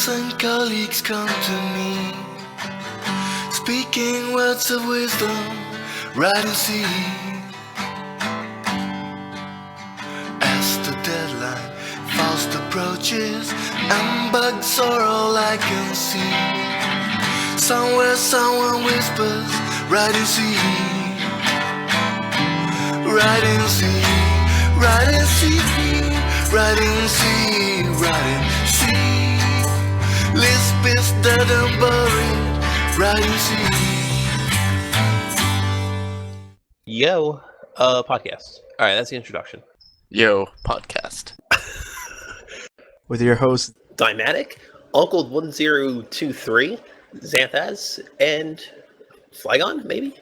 friends and colleagues come to me, speaking words of wisdom, right and see. As the deadline fast approaches, and bugs are all I can see. Somewhere someone whispers, right and see. Right and see, right and see, right and see, right and see. Lisp is dead and buried, right and see. Yo, podcast. Alright, that's the introduction. Yo, podcast. With your host, Dymatic, Uncle1023, Zanthas, and Flygon, maybe?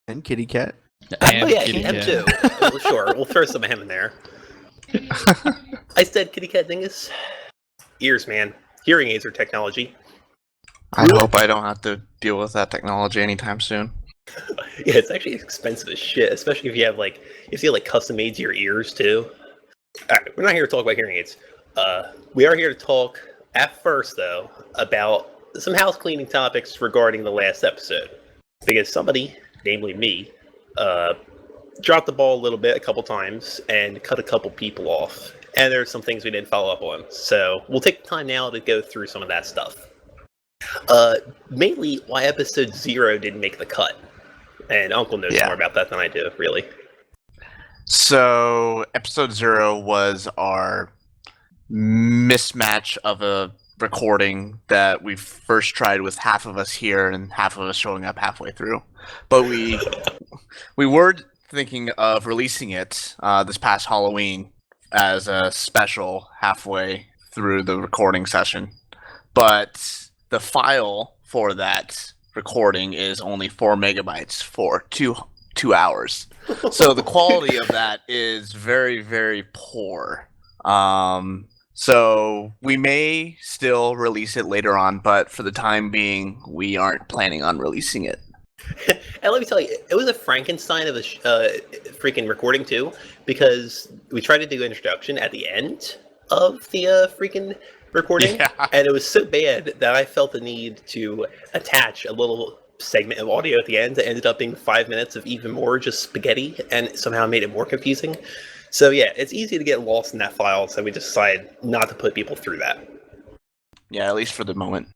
and KittyKatt. him too. Well, sure, we'll throw some of him in there. I said KittyKatt dingus. Ears, man. Hearing aids are technology. I hope I don't have to deal with that technology anytime soon. Yeah, it's actually expensive as shit, especially if you have custom made to your ears too. Alright, we're not here to talk about hearing aids. We are here to talk at first though about some house cleaning topics regarding the last episode. Because somebody, namely me, dropped the ball a little bit a couple times and cut a couple people off. And there's some things we didn't follow up on. So we'll take the time now to go through some of that stuff. Mainly why episode 0 didn't make the cut. And Uncle knows more about that than I do, really. So, episode 0 was our mismatch of a recording that we first tried with half of us here and half of us showing up halfway through. But we were thinking of releasing it this past Halloween as a special halfway through the recording session. But the file for that recording is only 4 megabytes for two hours. So the quality of that is very, very poor. So we may still release it later on, but for the time being, we aren't planning on releasing it. And let me tell you, it was a Frankenstein of a freaking recording too, because we tried to do an introduction at the end of the freaking recording, and it was so bad that I felt the need to attach a little segment of audio at the end that ended up being 5 minutes of even more just spaghetti, and somehow made it more confusing. So yeah, it's easy to get lost in that file, so we decided not to put people through that. Yeah, at least for the moment.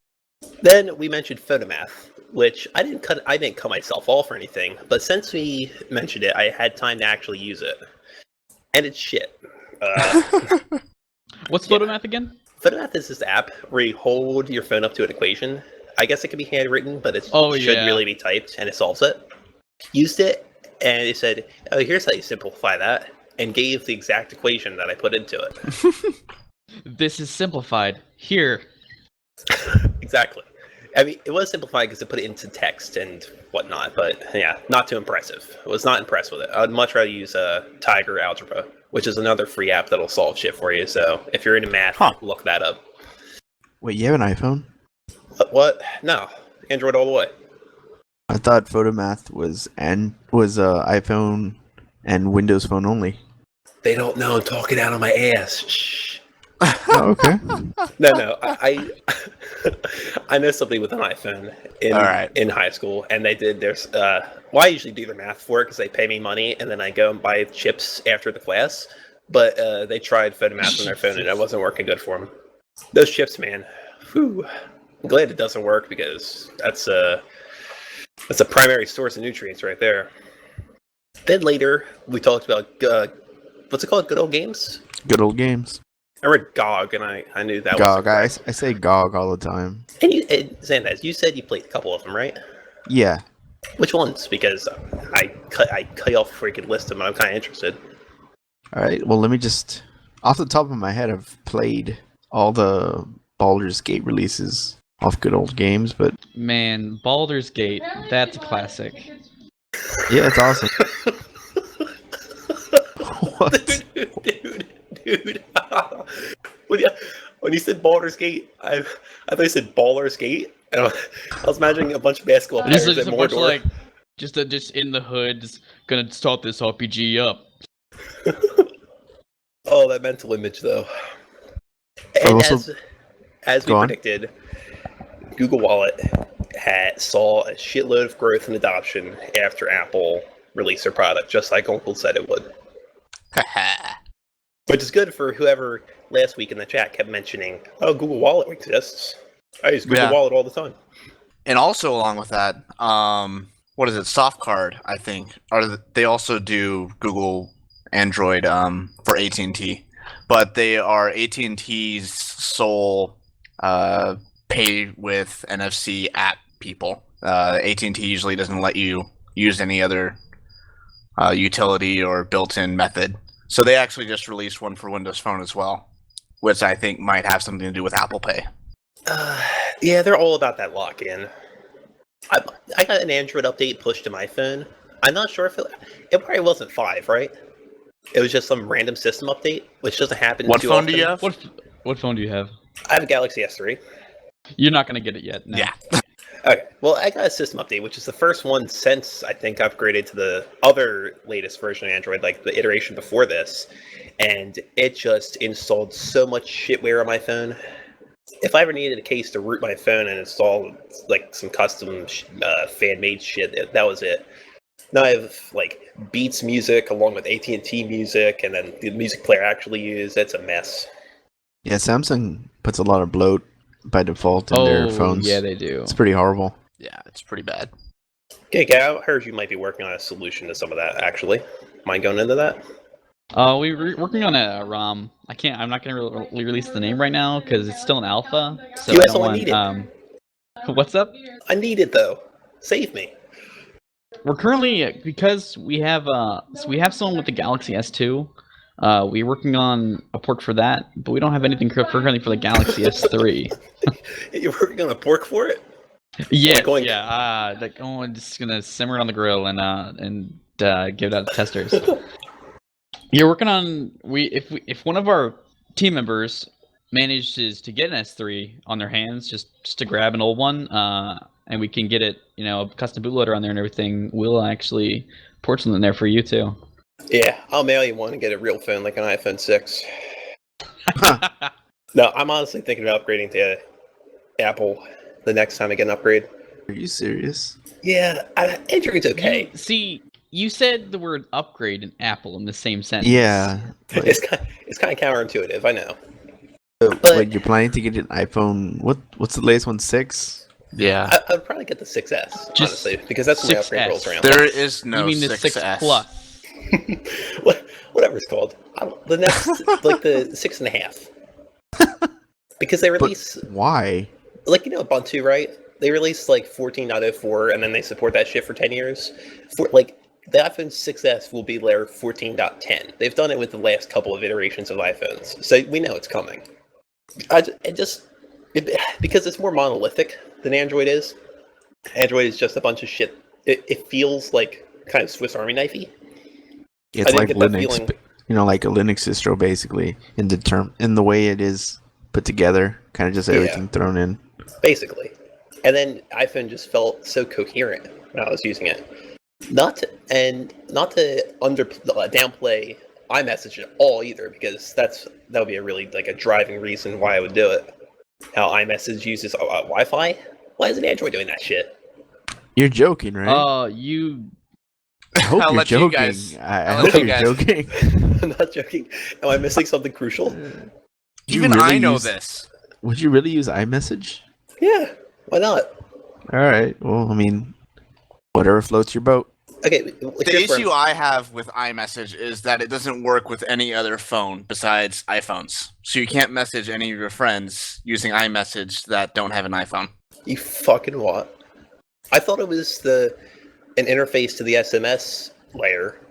Then we mentioned Photomath, which I didn't cut myself off or anything, but since we mentioned it, I had time to actually use it. And it's shit. What's Photomath again? Photomath is this app where you hold your phone up to an equation. I guess it could be handwritten, but it should really be typed, and it solves it. Used it, and it said, oh, here's how you simplify that, and gave the exact equation that I put into it. This is simplified. Here. Exactly. I mean, it was simplified because it put it into text and whatnot, but yeah, not too impressive. I was not impressed with it. I would much rather use Tiger Algebra, which is another free app that'll solve shit for you. So if you're into math, look that up. Wait, you have an iPhone? What? No, Android all the way. I thought Photomath was iPhone and Windows Phone only. They don't know. I'm talking out of my ass. Shh. Oh, okay. No. I know somebody with an iPhone in high school, and they did their. Well, I usually do their math for it because they pay me money, and then I go and buy chips after the class. But they tried Photomath on their phone, and it wasn't working good for them. Those chips, man. Whew. I'm glad it doesn't work because that's a primary source of nutrients right there. Then later we talked about what's it called? Good old games. Good old games. I read GOG, and I knew that GOG. I say GOG all the time. And Zanthas, you said you played a couple of them, right? Yeah. Which ones? Because I cut you off a freaking list of them, and I'm kind of interested. All right. Well, let me just off the top of my head, I've played all the Baldur's Gate releases off Good Old Games, but Man, Baldur's Gate, that's a classic. Yeah, it's awesome. What? Dude. When you said Baldur's Gate, I thought you said Baller's Gate. And I was imagining a bunch of basketball players at Mordor. Just in the hood, just gonna start this RPG up. Oh, that mental image, though. And also, as we Go on. predicted, Google Wallet saw a shitload of growth and adoption after Apple released their product, just like Uncle said it would. Which is good for whoever last week in the chat kept mentioning, oh, Google Wallet exists. I use Google Yeah. Wallet all the time. And also along with that, what is it? Softcard, I think. They also do Google Android for AT&T, but they are AT&T's sole pay with NFC app people. AT&T usually doesn't let you use any other utility or built-in method. So they actually just released one for Windows Phone as well, which I think might have something to do with Apple Pay. Yeah, they're all about that lock-in. I got an Android update pushed to my phone. I'm not sure if it probably wasn't 5, right? It was just some random system update, which doesn't happen What too phone often. do you have? What phone do you have? I have a Galaxy S3. You're not gonna get it yet. No. Yeah. Okay, well, I got a system update, which is the first one since I think I've upgraded to the other latest version of Android, like the iteration before this, and it just installed so much shitware on my phone. If I ever needed a case to root my phone and install like some custom fan-made shit, that was it. Now I have like Beats music along with AT&T music, and then the music player I actually use. It's a mess. Yeah, Samsung puts a lot of bloat by default in their phones. Yeah, they do. It's pretty horrible. Yeah, it's pretty bad. Okay, I heard you might be working on a solution to some of that, actually. Mind going into that? We're working on a ROM. I'm not gonna release the name right now because it's still an alpha. So You I guys don't only want. need What's up? I need it, though. Save me. We're currently because we have someone with the Galaxy S2. We're working on a port for that, but we don't have anything currently for the Galaxy S3. You're working on a pork for it? Yeah, going- yeah. I'm just gonna simmer it on the grill and give it out to testers. You're working on if one of our team members manages to get an S3 on their hands, just to grab an old one, and we can get it, a custom bootloader on there and everything, we'll actually port something there for you too. Yeah, I'll mail you one and get a real phone like an iPhone 6. No, I'm honestly thinking about upgrading to Apple the next time I get an upgrade. Are you serious? Yeah, Android's okay. You said the word upgrade and Apple in the same sentence. Yeah. It's kind of counterintuitive, I know. But- Wait, you're planning to get an iPhone? What's the latest one? 6? Yeah. I'd probably get the 6S, Just honestly, because that's the way upgrade 6S. rolls around. There is no you mean the 6 6S. Plus? Whatever it's called. The next, like the 6.5. Because they release, Why? like, Ubuntu, right? They released like 14.04, and then they support that shit for 10 years. The iPhone 6S will be their 14.10. They've done it with the last couple of iterations of iPhones, so we know it's coming. Because it's more monolithic than Android is. Android is just a bunch of shit. It feels like kind of Swiss Army knifey. It's I didn't like get that Linux, feeling. like a Linux distro basically in the way it is put together, kind of just everything thrown in. Basically. And then iPhone just felt so coherent when I was using it. Not to downplay iMessage at all either, because that would be a really a driving reason why I would do it. How iMessage uses Wi-Fi? Why isn't Android doing that shit? You're joking, right? You I hope I'll you're let you joking. guys- I I'll hope let you you're guys- joking. I'm not joking. Am I missing something crucial? You Even really I know use- this. Would you really use iMessage? Yeah, why not? All right. Well, I mean, whatever floats your boat. Okay, The issue I have with iMessage is that it doesn't work with any other phone besides iPhones. So you can't message any of your friends using iMessage that don't have an iPhone. You fucking what? I thought it was an interface to the SMS layer,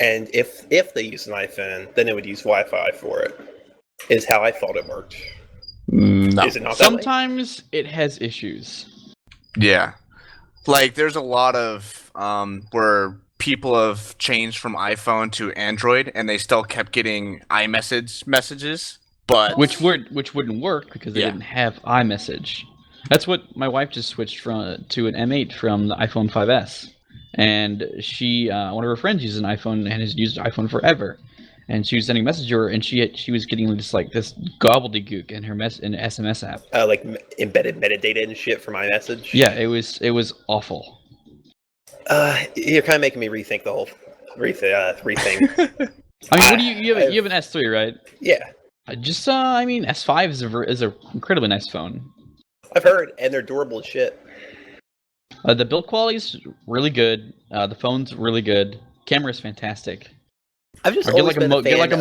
and if they use an iPhone, then it would use Wi-Fi for it. Is how I thought it worked. No. Is it not that way? sometimes it has issues. Yeah. Like, there's a lot of where people have changed from iPhone to Android, and they still kept getting iMessage messages, but Which wouldn't work because they Yeah. didn't have iMessage. That's what my wife just switched to an M8 from the iPhone 5S, and she one of her friends uses an iPhone and has used iPhone forever, and she was sending a message to her, and she was getting just like this gobbledygook in her SMS app. Like embedded metadata and shit for my message. Yeah, it was awful. You're kind of making me rethink the whole rethink. I mean, what do you have an S3, right? Yeah, I mean, S5 is a incredibly nice phone. I've heard, and they're durable as shit. The build quality is really good. The phone's really good. Camera's fantastic. I've just Or get always like been a fan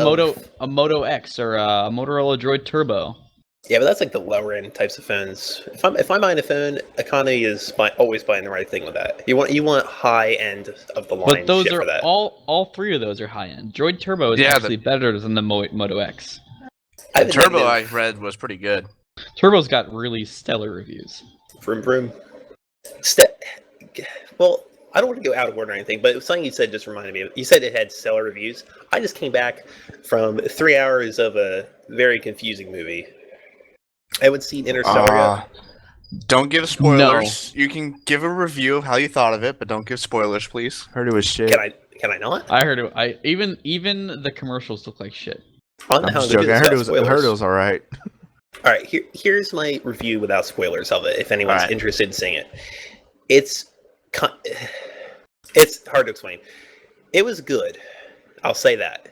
a Moto X or a Motorola Droid Turbo. Yeah, but that's like the lower end types of phones. If I'm buying a phone, economy is always buying the right thing with that. You want high end of the line. But those shit are for that. all three of those are high end. Droid Turbo is actually better than the Moto X. The Turbo I read was pretty good. Turbo's got really stellar reviews. Vroom vroom. Well, I don't want to go out of order or anything, but something you said just reminded me of. You said it had stellar reviews. I just came back from 3 hours of a very confusing movie. I haven't seen Interstellar yet. Don't give spoilers. No. You can give a review of how you thought of it, but don't give spoilers, please. Heard it was shit. Can I not? I heard it. Even the commercials look like shit. I'm just joking. I heard it was all right. All right, here's my review without spoilers of it. If anyone's interested in seeing it, it's hard to explain. It was good. I'll say that.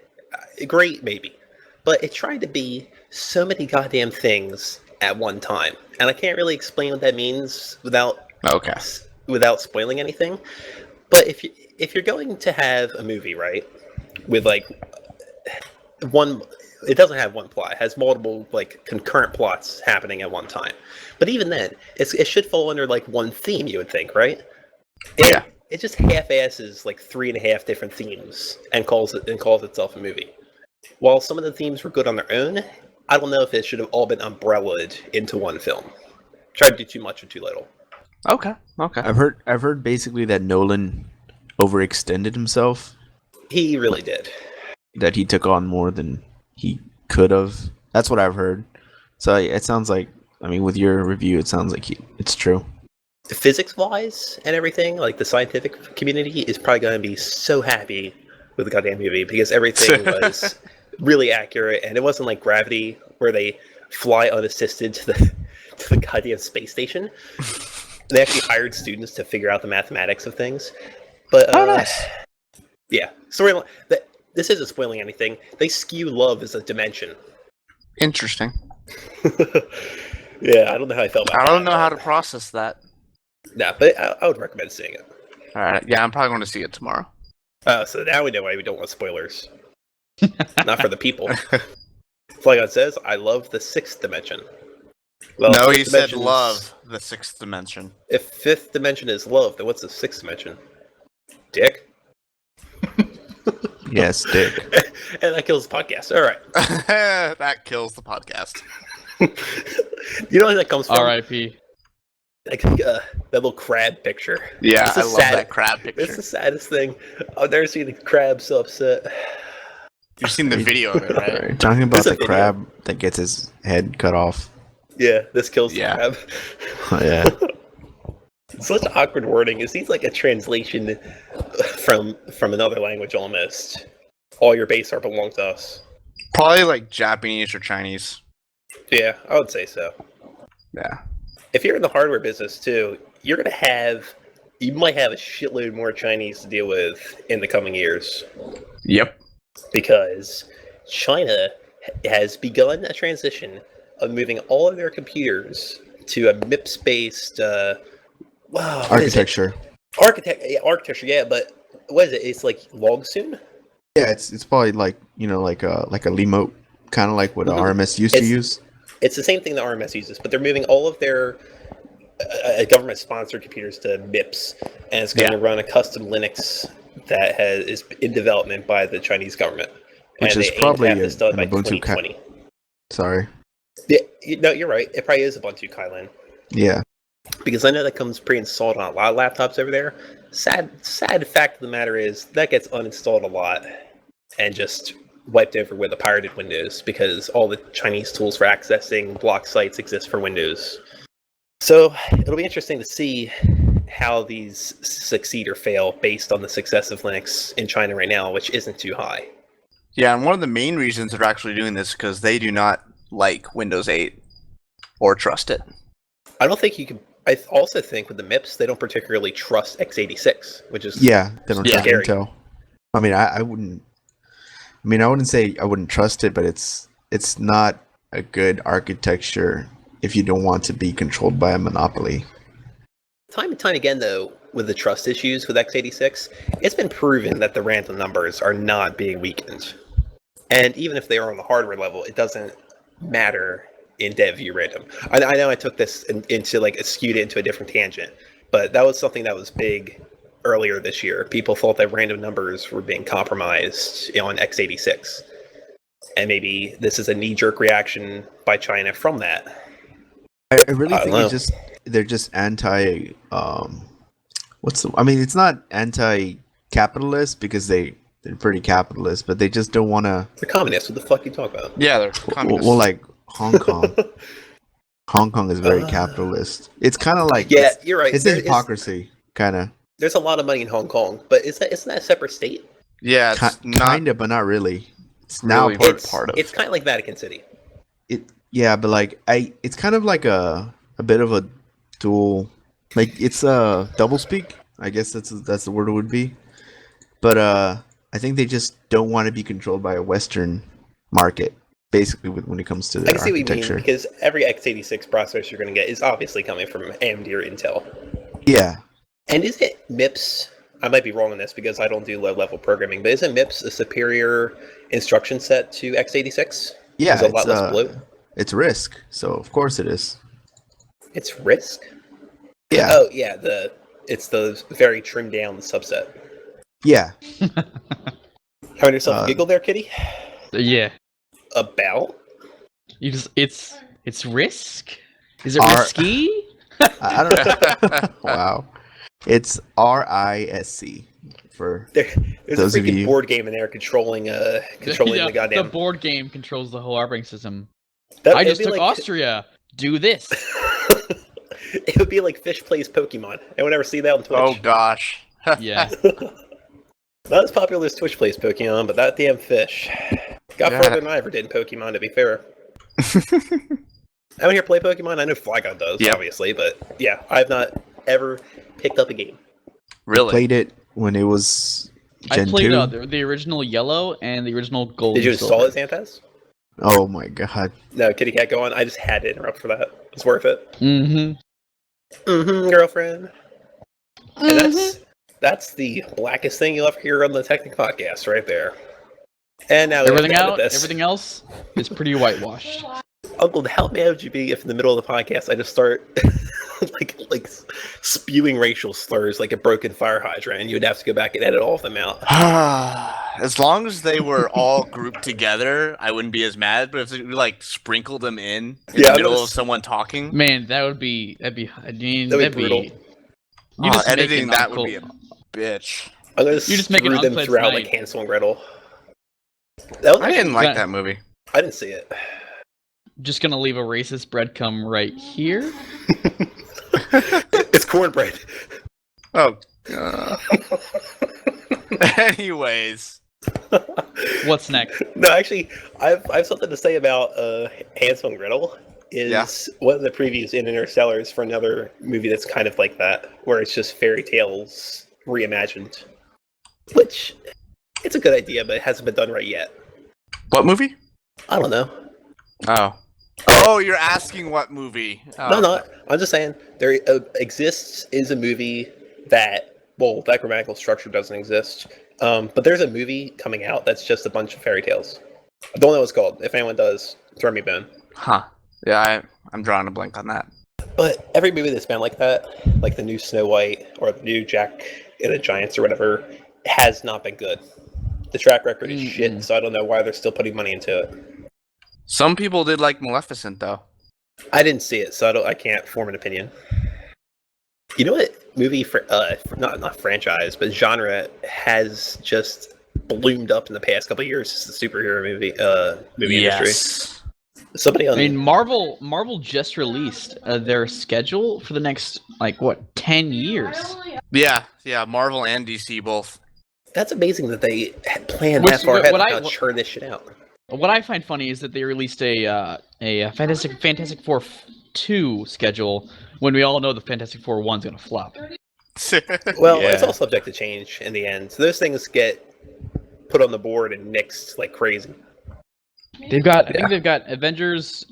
Great, maybe, but it tried to be so many goddamn things at one time, and I can't really explain what that means without spoiling anything. But if you're going to have a movie, right, with like one, it doesn't have one plot. It has multiple like concurrent plots happening at one time. But even then, it should fall under like one theme, you would think, right? It just half-asses like 3.5 different themes and calls itself a movie. While some of the themes were good on their own, I don't know if it should have all been umbrellaed into one film. Tried to do too much or too little. Okay. I've heard basically that Nolan overextended himself. He really did. That he took on more than he could have. That's what I've heard. So it sounds like, I mean, with your review, it sounds like it's true. Physics-wise and everything, like the scientific community is probably going to be so happy with the goddamn movie because everything was really accurate, and it wasn't like Gravity where they fly unassisted to the goddamn space station. They actually hired students to figure out the mathematics of things. But nice. Yeah, storyline. This isn't spoiling anything. They skew love as a dimension. Interesting. Yeah, I don't know how I felt about that. I don't know how to process that. No, but I would recommend seeing it. All right. Yeah, I'm probably going to see it tomorrow. So now we know why we don't want spoilers. Not for the people. Flygon says, I love the sixth dimension. Well, no, he said love the sixth dimension. If fifth dimension is love, then what's the sixth dimension? Dick? Yes, dick. And that kills the podcast. All right. That kills the podcast. You know where that comes from? R.I.P. Like that little crab picture. Yeah, I love that crab picture. It's the saddest thing. I've never seen a crab so upset. You've seen the video of it, right? Talking about the crab that gets his head cut off. Yeah, this kills the crab. Oh, yeah. Such awkward wording. It seems like a translation from another language almost. All your base art belong to us. Probably like Japanese or Chinese. Yeah, I would say so. Yeah. If you're in the hardware business too, you might have a shitload more Chinese to deal with in the coming years. Yep. Because China has begun a transition of moving all of their computers to a MIPS-based architecture. Architecture, yeah, but what is it? It's like long soon? Yeah, it's probably like a Lemote, kind of like what RMS used to use. It's the same thing that RMS uses, but they're moving all of their government-sponsored computers to MIPS, and it's going to run a custom Linux that is in development by the Chinese government. Which and is probably an by Ubuntu 2020. Sorry. Yeah, no, you're right. It probably is Ubuntu Kylin. Yeah. Because I know that comes pre-installed on a lot of laptops over there. Sad fact of the matter is that gets uninstalled a lot and just wiped over with a pirated Windows because all the Chinese tools for accessing block sites exist for Windows. So it'll be interesting to see how these succeed or fail based on the success of Linux in China right now, which isn't too high. Yeah, and one of the main reasons they're actually doing this is because they do not like Windows 8 or trust it. I don't think you can. I also think with the MIPS, they don't particularly trust x86, which is Yeah, they don't trust scary. Intel. I mean, I wouldn't. I mean, I wouldn't say I wouldn't trust it, but it's not a good architecture if you don't want to be controlled by a monopoly. Time and time again, though, with the trust issues with x86, it's been proven that the random numbers are not being weakened. And even if they are on the hardware level, it doesn't matter in dev view random. I know I took this into like skewed it into a different tangent, but that was something that was big earlier this year. People thought that random numbers were being compromised on x86. And maybe this is a knee-jerk reaction by China from that. I really think they're just anti. I mean, it's not anti-capitalist because they're pretty capitalist, but they just don't want to. They're communists. What the fuck are you talking about? Yeah, they're communists. Well, like Hong Kong. Hong Kong is very capitalist. It's kind of like you're right. It's hypocrisy, kind of. There's a lot of money in Hong Kong, but isn't that a separate state? Yeah, it's kind of, but not really. It's now really part of. It's kind of like Vatican City. But like it's kind of like a bit of a dual, like it's a double speak. I guess that's the word it would be. But I think they just don't want to be controlled by a Western market, basically, when it comes to their I can see what you architecture. mean, because every x86 processor you're going to get is obviously coming from AMD or Intel. Yeah. And is it MIPS? I might be wrong on this because I don't do low-level programming, but isn't MIPS a superior instruction set to x86? Yeah, There's a lot less bloat. It's RISC, so of course it is. It's RISC? Yeah. Oh, yeah, it's the very trimmed down subset. Yeah. Having yourself a giggle there, Kitty? Yeah. About? You just it's risk? Is it risky? I don't know. Wow. It's RISC for There's those a of freaking you. board game in there controlling Yeah, the goddamn. The board game controls the whole operating system. That- I it'd just be took like- Austria. Do this. It would be like Fish plays Pokemon. Anyone ever see that on Twitch? Oh gosh. Yeah. Not as popular as Twitch plays Pokemon, but that damn Fish got Yeah. further than I ever did in Pokemon, to be fair. Anyone here play Pokemon? I know Flygon does, Yep. obviously, but yeah, I've not ever picked up a game. Really? Played it when it was Gen I played 2. the original yellow and the original gold. Did you and install silver. it, Zanthas? Oh my god. No, KittyKatt, go on. I just had to interrupt for that. It's worth it. Mm-hmm. Girlfriend. And that's the blackest thing you'll ever hear on the Teknik podcast, right there. And now Everything else is pretty whitewashed. Uncle, how mad would you be if in the middle of the podcast I just start like spewing racial slurs like a broken fire hydrant, and you'd have to go back and edit all of them out? As long as they were all grouped together, I wouldn't be as mad. But if we like sprinkle them in the middle of someone talking, Man, that'd be I mean, That'd be brutal. You just make editing an that uncle- would be a bitch. I'm gonna You just make an screw them Uncle throughout Tonight. like Hansel and Gretel. That was I didn't like That- that movie. I didn't see it. Just gonna leave a racist breadcrumb right here. It's cornbread. Oh. Anyways, What's next? No, actually, I have something to say about Hansel and Gretel. Is one of the previews in Interstellars for another movie that's kind of like that, where it's just fairy tales reimagined. Which, it's a good idea, but it hasn't been done right yet. what movie? I don't know. Oh, you're asking what movie? Oh. No. I'm just saying there is a movie that grammatical structure doesn't exist. But there's a movie coming out that's just a bunch of fairy tales. I don't know what it's called. If anyone does, throw me a bone. Huh. Yeah, I'm drawing a blank on that. But every movie that's been like that, like the new Snow White or the new Jack and the Giants or whatever, has not been good. The track record is shit, so I don't know why they're still putting money into it. Some people did like Maleficent, though. I didn't see it, so I can't form an opinion. You know what movie, not franchise, but genre has just bloomed up in the past couple of years? It's the superhero movie industry. Somebody on I mean, Marvel just released their schedule for the next 10 years. Yeah, Marvel and DC both. That's amazing that they had planned Which- that far what- ahead what to I- now churn this shit out. What I find funny is that they released a Fantastic Four 2 schedule when we all know the Fantastic Four 1's gonna flop. Well, Yeah. it's all subject to change in the end. So those things get put on the board and nixed like crazy. They've got, I think they've got Avengers: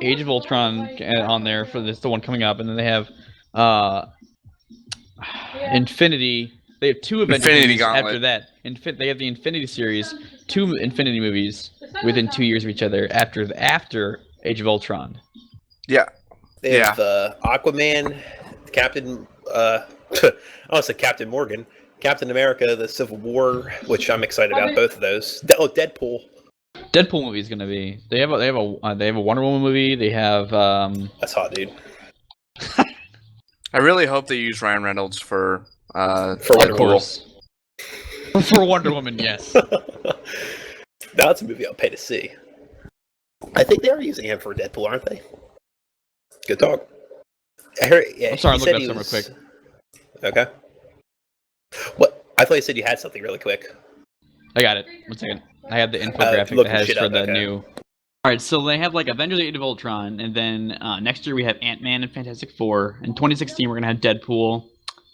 Age of Ultron on there for this, the one coming up, and then they have Infinity. They have 2 Avengers Infinity movies Gauntlet. after that. They have the Infinity series, 2 Infinity movies within 2 years of each other after Age of Ultron. Yeah. They have Aquaman, Captain. I want to say Captain Morgan, Captain America, the Civil War, which I'm excited about both of those. Deadpool. Deadpool movie is gonna be. They have a Wonder Woman movie. They have That's hot, dude. I really hope they use Ryan Reynolds for Wonder of Woman. course. For Wonder Woman, yes. That's a movie I'll pay to see. I think they are using him for Deadpool, aren't they? Good talk. I heard. Yeah, I'm sorry, I'm he said looking he up something was- Okay. What? I thought you said you had something really quick. I got it. 1 second. I have the infographic looking that has shit for up, the okay. new. All right, so they have like Avengers: Age of Ultron, and then next year we have Ant-Man and Fantastic Four. In 2016, we're gonna have Deadpool,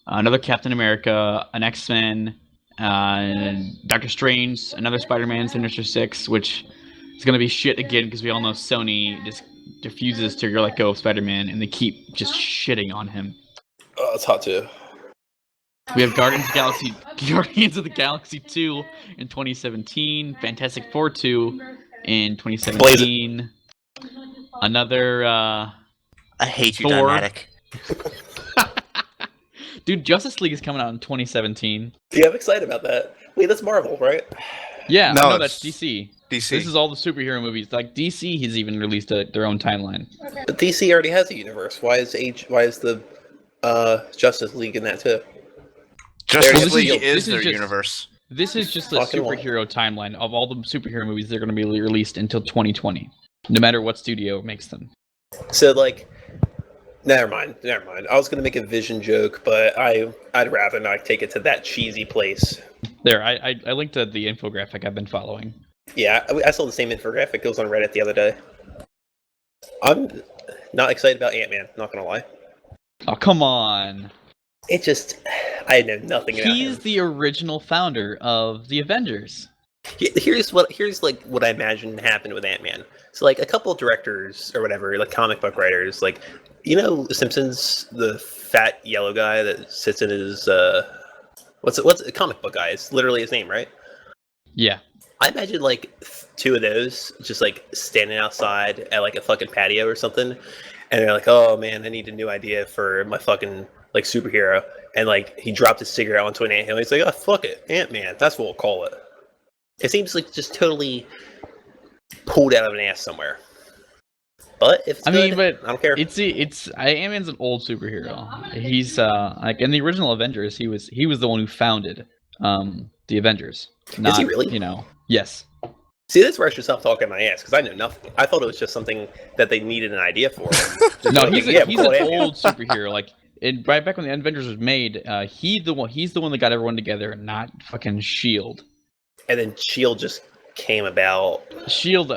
another Captain America, an X-Men, Doctor Strange, another Spider-Man, Sinister Six, which is gonna be shit again because we all know Sony just refuses to let go of Spider-Man, and they keep just shitting on him. Oh, it's hot too. We have Guardians of the Galaxy 2 in 2017, Fantastic Four 2 in 2017. Another I hate you, Thor. Dymatic. Dude, Justice League is coming out in 2017. Yeah, I'm excited about that. Wait, that's Marvel, right? Yeah, No, no, that's it's DC. DC. This is all the superhero movies. Like DC has even released their own timeline. But DC already has a universe. Why is the Justice League in that too? Justice This is- League this is is their just- universe. This is just a Fucking what? superhero timeline of all the superhero movies that are going to be released until 2020, no matter what studio makes them. So like, never mind. I was gonna make a Vision joke, but I'd rather not take it to that cheesy place. There, I linked to the infographic I've been following. Yeah, I saw the same infographic. It was on Reddit the other day. I'm not excited about Ant-Man. Not gonna lie. Oh, come on. It just, I know nothing about He's him. the original founder of the Avengers. Here's like what I imagine happened with Ant-Man. So like a couple of directors or whatever, like comic book writers, like Simpsons, the fat yellow guy that sits in his what's a comic book guy? It's literally his name, right? Yeah. I imagine like 2 of those just like standing outside at like a fucking patio or something, and they're like, "Oh man, I need a new idea for my fucking like superhero." And like he dropped his cigarette onto an anthill. He's like, "Oh fuck it, Ant-Man. That's what we'll call it." It seems like just totally pulled out of an ass somewhere. But if it's good, but I don't care. Ant-Man's an old superhero. He's like in the original Avengers, he was the one who founded the Avengers. Not, he really? Yes. See, that's where I should stop talking my ass because I know nothing. I thought it was just something that they needed an idea for. No, Like, he's yeah, he's we'll an call it Ant-Man. old superhero. Like right back when the Avengers was made, he's the one that got everyone together, not fucking Shield. And then Shield just came about. Shield's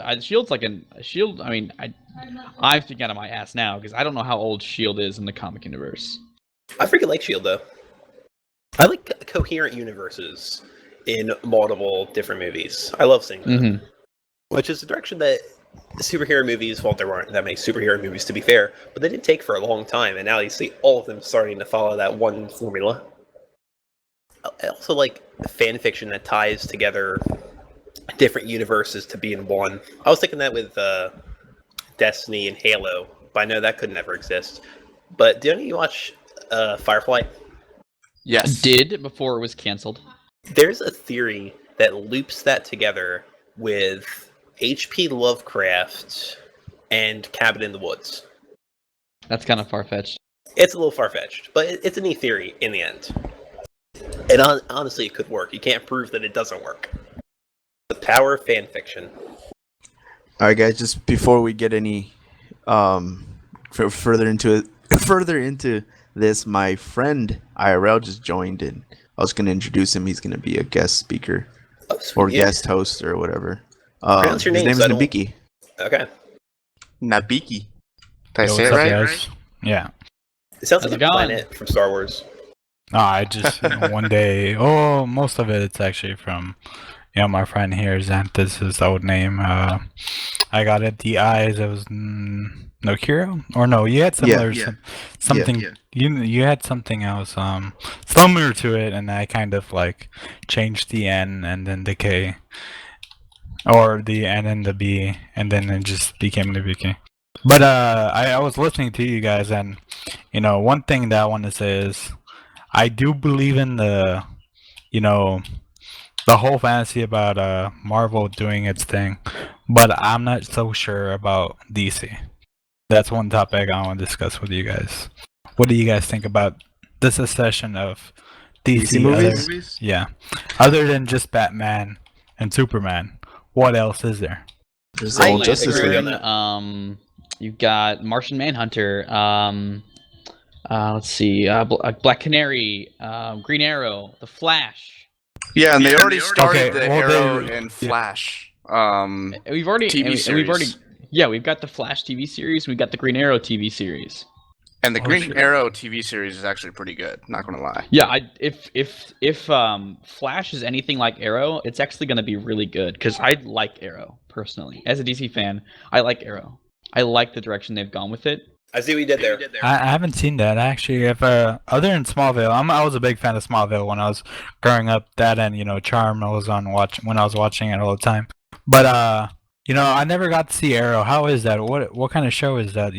like Shield. I mean, I'm thinking out of my ass now because I don't know how old Shield is in the comic universe. I freaking like Shield though. I like coherent universes in multiple different movies. I love seeing that. Mm-hmm. Which is the direction that superhero movies, well, there weren't that many superhero movies to be fair, but they did take for a long time, and now you see all of them starting to follow that one formula. I also like fan fiction that ties together different universes to be in one. I was thinking that with Destiny and Halo, but I know that could never exist. But did any of you watch Firefly? Yes. Did before it was canceled. There's a theory that loops that together with H.P. Lovecraft and Cabin in the Woods. That's kind of far-fetched. It's a little far-fetched, but it's a neat theory in the end. And honestly, it could work. You can't prove that it doesn't work. The power of fan fiction. All right, guys. Just before we get any further into this, my friend IRL just joined in. I was gonna introduce him. He's gonna be a guest speaker Oh, sweet. or Yeah. guest host or whatever. Pronounce your his name, name is so I don't- Nabiki. Okay. Nabiki. Did I Yo, say it what's up, right? guys? Yeah. It sounds How's like it a going? planet from Star Wars. No, I just one day. Oh, most of it's actually from, my friend here, Zanthas, his old name. I got it. The eyes. It was Nokiro, or no? You had similar something. yeah. You had something else similar to it, and I kind of like changed the N and then the K, or the N and the B, and then it just became Nabiki. But I was listening to you guys, and one thing that I want to say is, I do believe in the whole fantasy about Marvel doing its thing, but I'm not so sure about DC. That's one topic I want to discuss with you guys. What do you guys think about the succession of DC, movies? Yeah, other than just Batman and Superman, what else is there? There's I all Justice agree League. on that. You've got Martian Manhunter. Let's see. Black Canary. Green Arrow. The Flash. Yeah, and they already started Okay, the well, Arrow they- and Flash. We've already TV we've already series. we've got the Flash TV series. We've got the Green Arrow TV series. And the Oh, Green shit. Arrow TV series is actually pretty good. Not gonna lie. Yeah, if Flash is anything like Arrow, it's actually going to be really good because I like Arrow personally. As a DC fan, I like Arrow. I like the direction they've gone with it. I see what you did there. I haven't seen that actually. If other than Smallville, I was a big fan of Smallville when I was growing up. That and Charm I was on when I was watching it all the time. But I never got to see Arrow. How is that? What kind of show is that?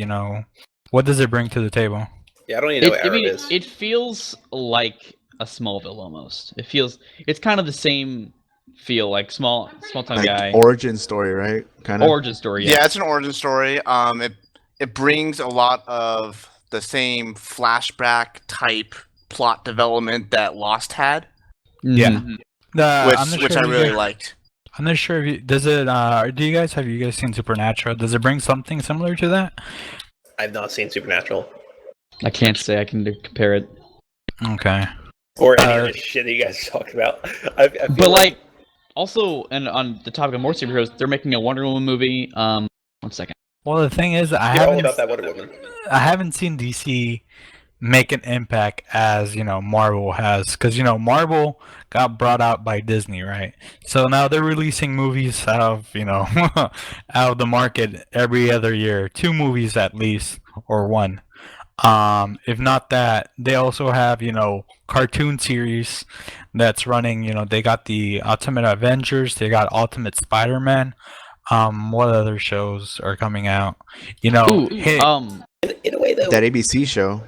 What does it bring to the table? Yeah, I don't even know what Arrow is. It feels like a Smallville almost. It's kind of the same feel, like small time Like guy origin story, right? Kind of. origin story. Yeah, it's an origin story. It brings a lot of the same flashback type plot development that Lost had, Yeah. Mhm. I'm not which sure I if really you- liked. I'm not sure if does it. Have you guys seen Supernatural? Does it bring something similar to that? I've not seen Supernatural. I can't say I can compare it, Okay. Or any of the shit that you guys talked about. I feel but like also, and on the topic of more superheroes, they're making a Wonder Woman movie. 1 second. Well, the thing is, I you're all haven't. about that Wonder Woman. I haven't seen DC make an impact as Marvel has, because Marvel got brought out by Disney, right? So now they're releasing movies out of out of the market every other year, 2 movies at least, or 1. If not that, they also have cartoon series that's running. They got the Ultimate Avengers, they got Ultimate Spider-Man. What other shows are coming out? Ooh, hey, In a way, though, That ABC show.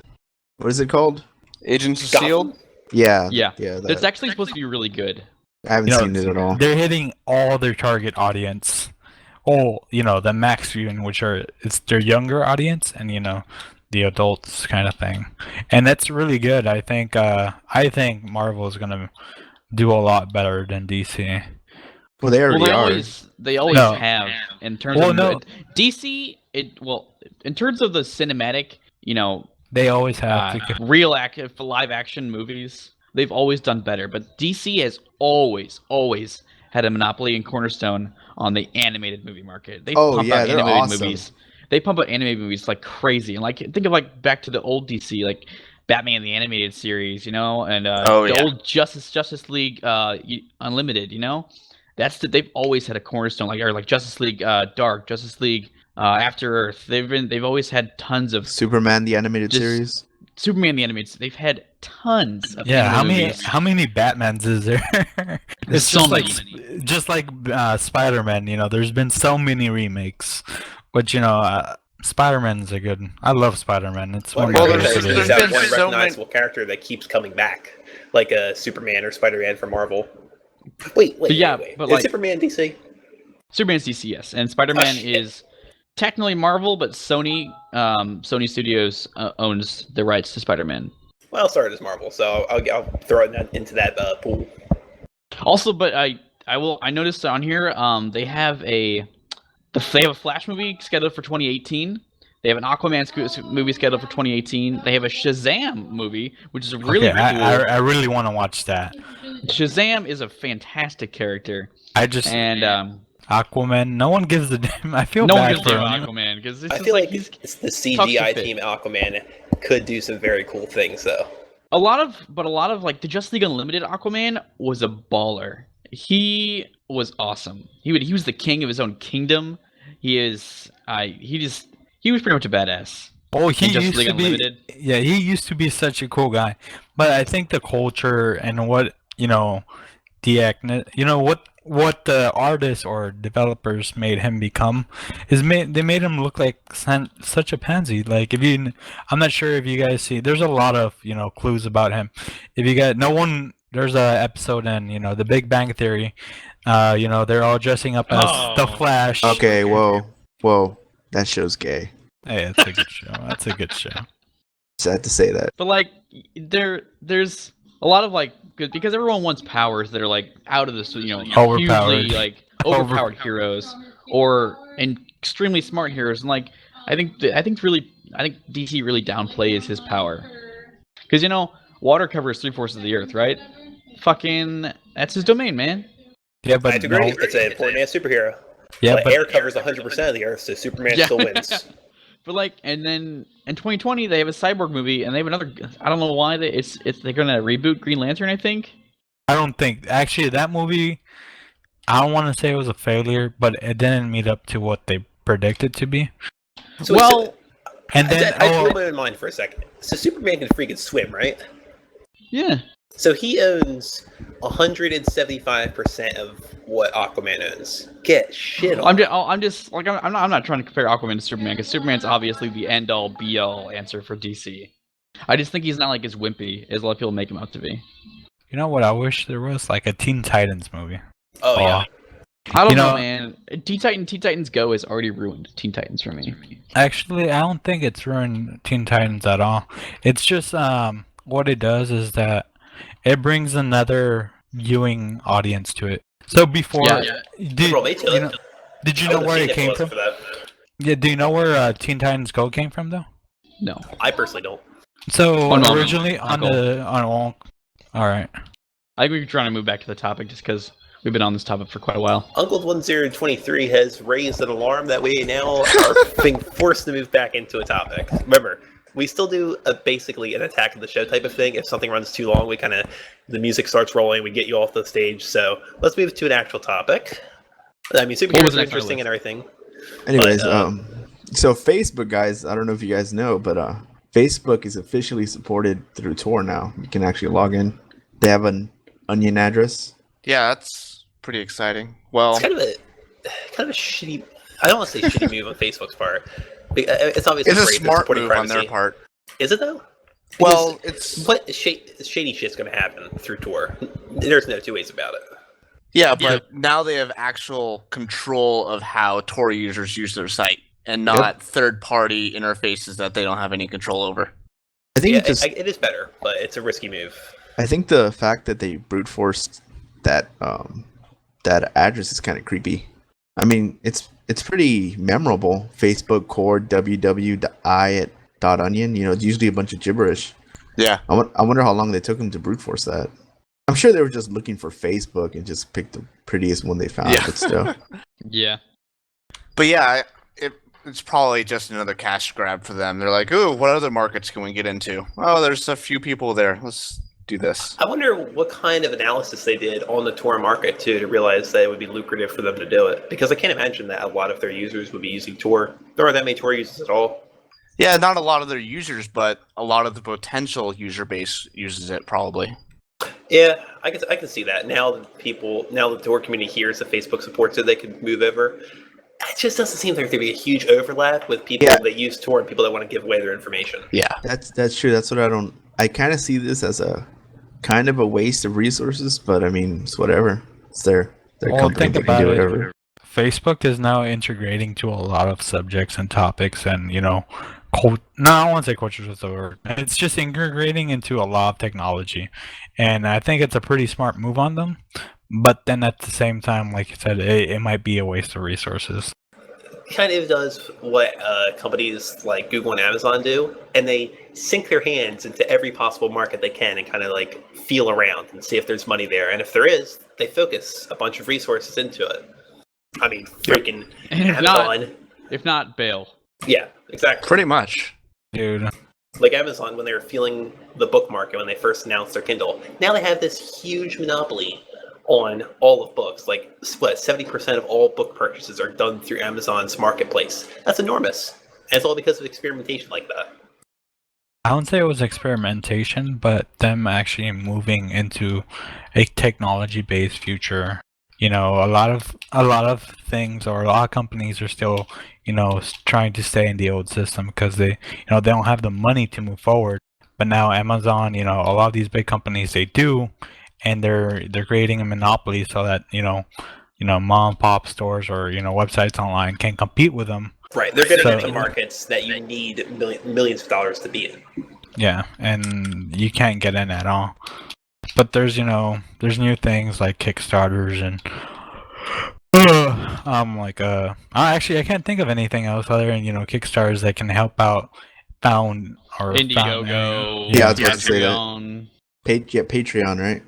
What is it called? Agents of Gotham? Shield. Yeah. yeah, Yeah. it's actually supposed to be really good. I haven't seen it at all. they're hitting all their target audience. Oh, the max viewing, which it's their younger audience, and the adults kind of thing, and that's really good. I think Marvel is gonna do a lot better than DC. Well, they already Well, are. they always No. have in terms Well, of no. DC. In terms of the cinematic, They always have to. real live action movies, they've always done better. But DC has always had a monopoly and cornerstone on the animated movie market. They Oh, pump yeah, out they're animated awesome. movies. They pump out animated movies like crazy, and think of back to the old DC, like Batman the Animated Series, and the yeah. old Justice League Unlimited, they've always had a cornerstone, like Justice League Dark, Justice League After Earth. They've always had tons of Superman the animated Just- series. Superman the Animated. They've had tons of Yeah, animated how many Batmans is there? There's so like just like Spider-Man. There's been so many remakes, but Spider-Man's a good. I love Spider-Man. It's one of my Well, favorite there's superheroes. that been one so recognizable character that keeps coming back, like a Superman or Spider-Man from Marvel. Wait. yeah, wait. but, Is like- Superman DC? Superman's DC, yes, and Spider-Man shit. is technically Marvel, but Sony Studios owns the rights to Spider-Man. Well, I'll start as Marvel, so I'll throw it into that pool. Also, but I noticed on here they have a Flash movie scheduled for 2018. They have an Aquaman movie scheduled for 2018. They have a Shazam movie, which is really cool. I really want to watch that. Shazam is a fantastic character. And Aquaman, no one gives a damn. I feel no bad one gives a for damn him. Aquaman because I feel like it's the CGI team Aquaman could do some very cool things though. A lot of like the Justice League Unlimited Aquaman was a baller. He was awesome. He was the king of his own kingdom. He was pretty much a badass. Oh, he used to be. Yeah, he used to be such a cool guy. But I think the culture and what what the artists or developers made him become they made him look like such a pansy. Like I'm not sure if you guys see. There's a lot of clues about him. If you guys, there's a episode in The Big Bang Theory. They're all dressing up as the Flash. Okay, whoa, that show's gay. Hey, that's a good show. That's a good show. Sad to say that. But like, there's a lot of like, because everyone wants powers that are like out of this, overpowered. hugely like overpowered heroes or extremely smart heroes, and like, I think DC really downplays his power, because water covers 3/4 of the earth, right? Fucking, that's his domain, man. Yeah, but I agree. It's an important superhero. Yeah, but air covers 100% of the earth, so Superman still wins. But like, and then in 2020 they have a Cyborg movie, and they have another. I don't know why they're gonna reboot Green Lantern. I think. I don't think actually that movie. I don't want to say it was a failure, but it didn't meet up to what they predicted to be. So, and then I blew my mind for a second. So Superman can freaking swim, right? Yeah. So he owns 175% of what Aquaman owns. Get shit on. I'm not trying to compare Aquaman to Superman, because Superman's obviously the end all be all answer for DC. I just think he's not like as wimpy as a lot of people make him out to be. You know what? I wish there was like a Teen Titans movie. Oh yeah. I don't know, man. Teen Titans Go has already ruined Teen Titans for me. Actually, I don't think it's ruined Teen Titans at all. It's just what it does is that it brings another viewing audience to it. So before, did you know where it came from? Yeah, do you know where Teen Titans Go came from though? No, I personally don't. So originally on all right. I think we're trying to move back to the topic just because we've been on this topic for quite a while. Uncle 1023 has raised an alarm that we now are being forced to move back into a topic. Remember, we still do basically an attack of the show type of thing. If something runs too long, the music starts rolling, we get you off the stage. So let's move to an actual topic. I mean, superheroes are interesting and everything. Anyways, so Facebook, guys, I don't know if you guys know, but Facebook is officially supported through Tor now. You can actually log in. They have an Onion address. Yeah, that's pretty exciting. Well, it's kind of a shitty. I don't want to say shitty move on Facebook's part. It's obviously a smart move on their part. Is it though? Well, shady shit's going to happen through Tor. There's no two ways about it. Yeah, but now they have actual control of how Tor users use their site, and not third-party interfaces that they don't have any control over. I think it is better, but it's a risky move. I think the fact that they brute forced that address is kind of creepy. I mean, it's pretty memorable. Facebook core www.i@.onion. It's usually a bunch of gibberish. Yeah. I wonder how long they took them to brute force that. I'm sure they were just looking for Facebook and just picked the prettiest one they found. Yeah. But still. Yeah. But yeah, it's probably just another cash grab for them. They're like, ooh, what other markets can we get into? Oh, there's a few people there. Let's do this. I wonder what kind of analysis they did on the Tor market too to realize that it would be lucrative for them to do it. Because I can't imagine that a lot of their users would be using Tor. There aren't that many Tor users at all. Yeah, not a lot of their users, but a lot of the potential user base uses it probably. Yeah, I can see that. Now that the Tor community hears that Facebook supports it, they can move over. It just doesn't seem like there'd be a huge overlap with people that use Tor and people that want to give away their information. Yeah, that's true. That's what I kind of see this as a kind of a waste of resources, but I mean, it's whatever. It's their company. They can do whatever. Facebook is now integrating to a lot of subjects and topics, and I don't want to say culture is the word. It's just integrating into a lot of technology, and I think it's a pretty smart move on them. But then at the same time, like you said, it might be a waste of resources. kind of does what companies like Google and Amazon do, and they sink their hands into every possible market they can and kind of like feel around and see if there's money there. And if there is, they focus a bunch of resources into it. I mean, freaking Amazon. If not, bail. Yeah, exactly. Pretty much. Dude. Like Amazon, when they were feeling the book market when they first announced their Kindle, now they have this huge monopoly on all of books. Like, what, 70% of all book purchases are done through Amazon's marketplace. That's enormous. And it's all because of experimentation like that. I wouldn't say it was experimentation, but them actually moving into a technology-based future. You know, a lot of things, or a lot of companies are still, you know, trying to stay in the old system because they don't have the money to move forward. But now Amazon, you know, a lot of these big companies, they do, and they're creating a monopoly so that you know mom and pop stores or websites online can compete with them. Right, they're getting into markets that you need millions of dollars to be in. Yeah, and you can't get in at all. But there's new things like Kickstarters and actually I can't think of anything else other than Kickstarters that can help out Indiegogo. Yeah, I was about to say that. Patreon, right?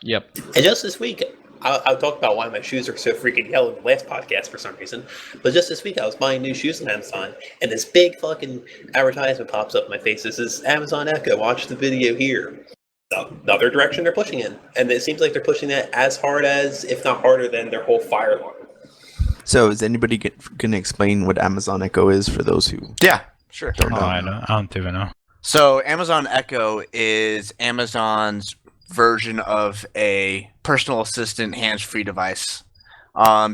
Yep. And just this week, I'll talk about why my shoes are so freaking yellow in the last podcast for some reason. But just this week, I was buying new shoes on Amazon, and this big fucking advertisement pops up in my face. This is Amazon Echo. Watch the video here. The other direction they're pushing in. And it seems like they're pushing that as hard as, if not harder than, their whole fire alarm. So is anybody going to explain what Amazon Echo is for those who Sure. don't know? I don't even know. So Amazon Echo is Amazon's version of a personal assistant hands-free device.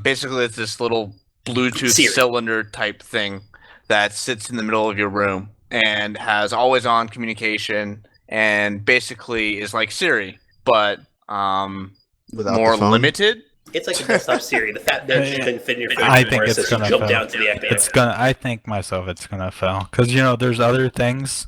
Basically, it's this little Bluetooth Siri cylinder type thing that sits in the middle of your room and has always-on communication and basically is like Siri, but Without more the phone? limited. It's like a desktop Siri. The fact that you couldn't fit in your phone I anymore, think so it's you gonna jump fail. down to the Echo. I think myself it's gonna fail because there's other things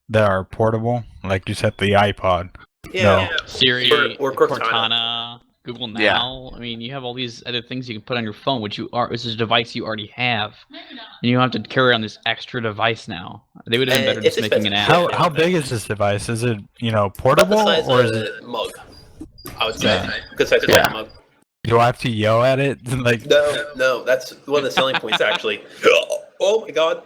that are portable, like you said, the iPod. Yeah. Siri, Or Cortana, Google Now. Yeah. I mean, you have all these other things you can put on your phone, which is a device you already have, and you don't have to carry on this extra device now. They would have been better It's just making an expensive. app. How big is this device? Is it About portable the size or of is it? a mug, I would say. Yeah. Good size of a mug. Do I have to yell at it? Like No, that's one of the selling points, actually. Oh my god.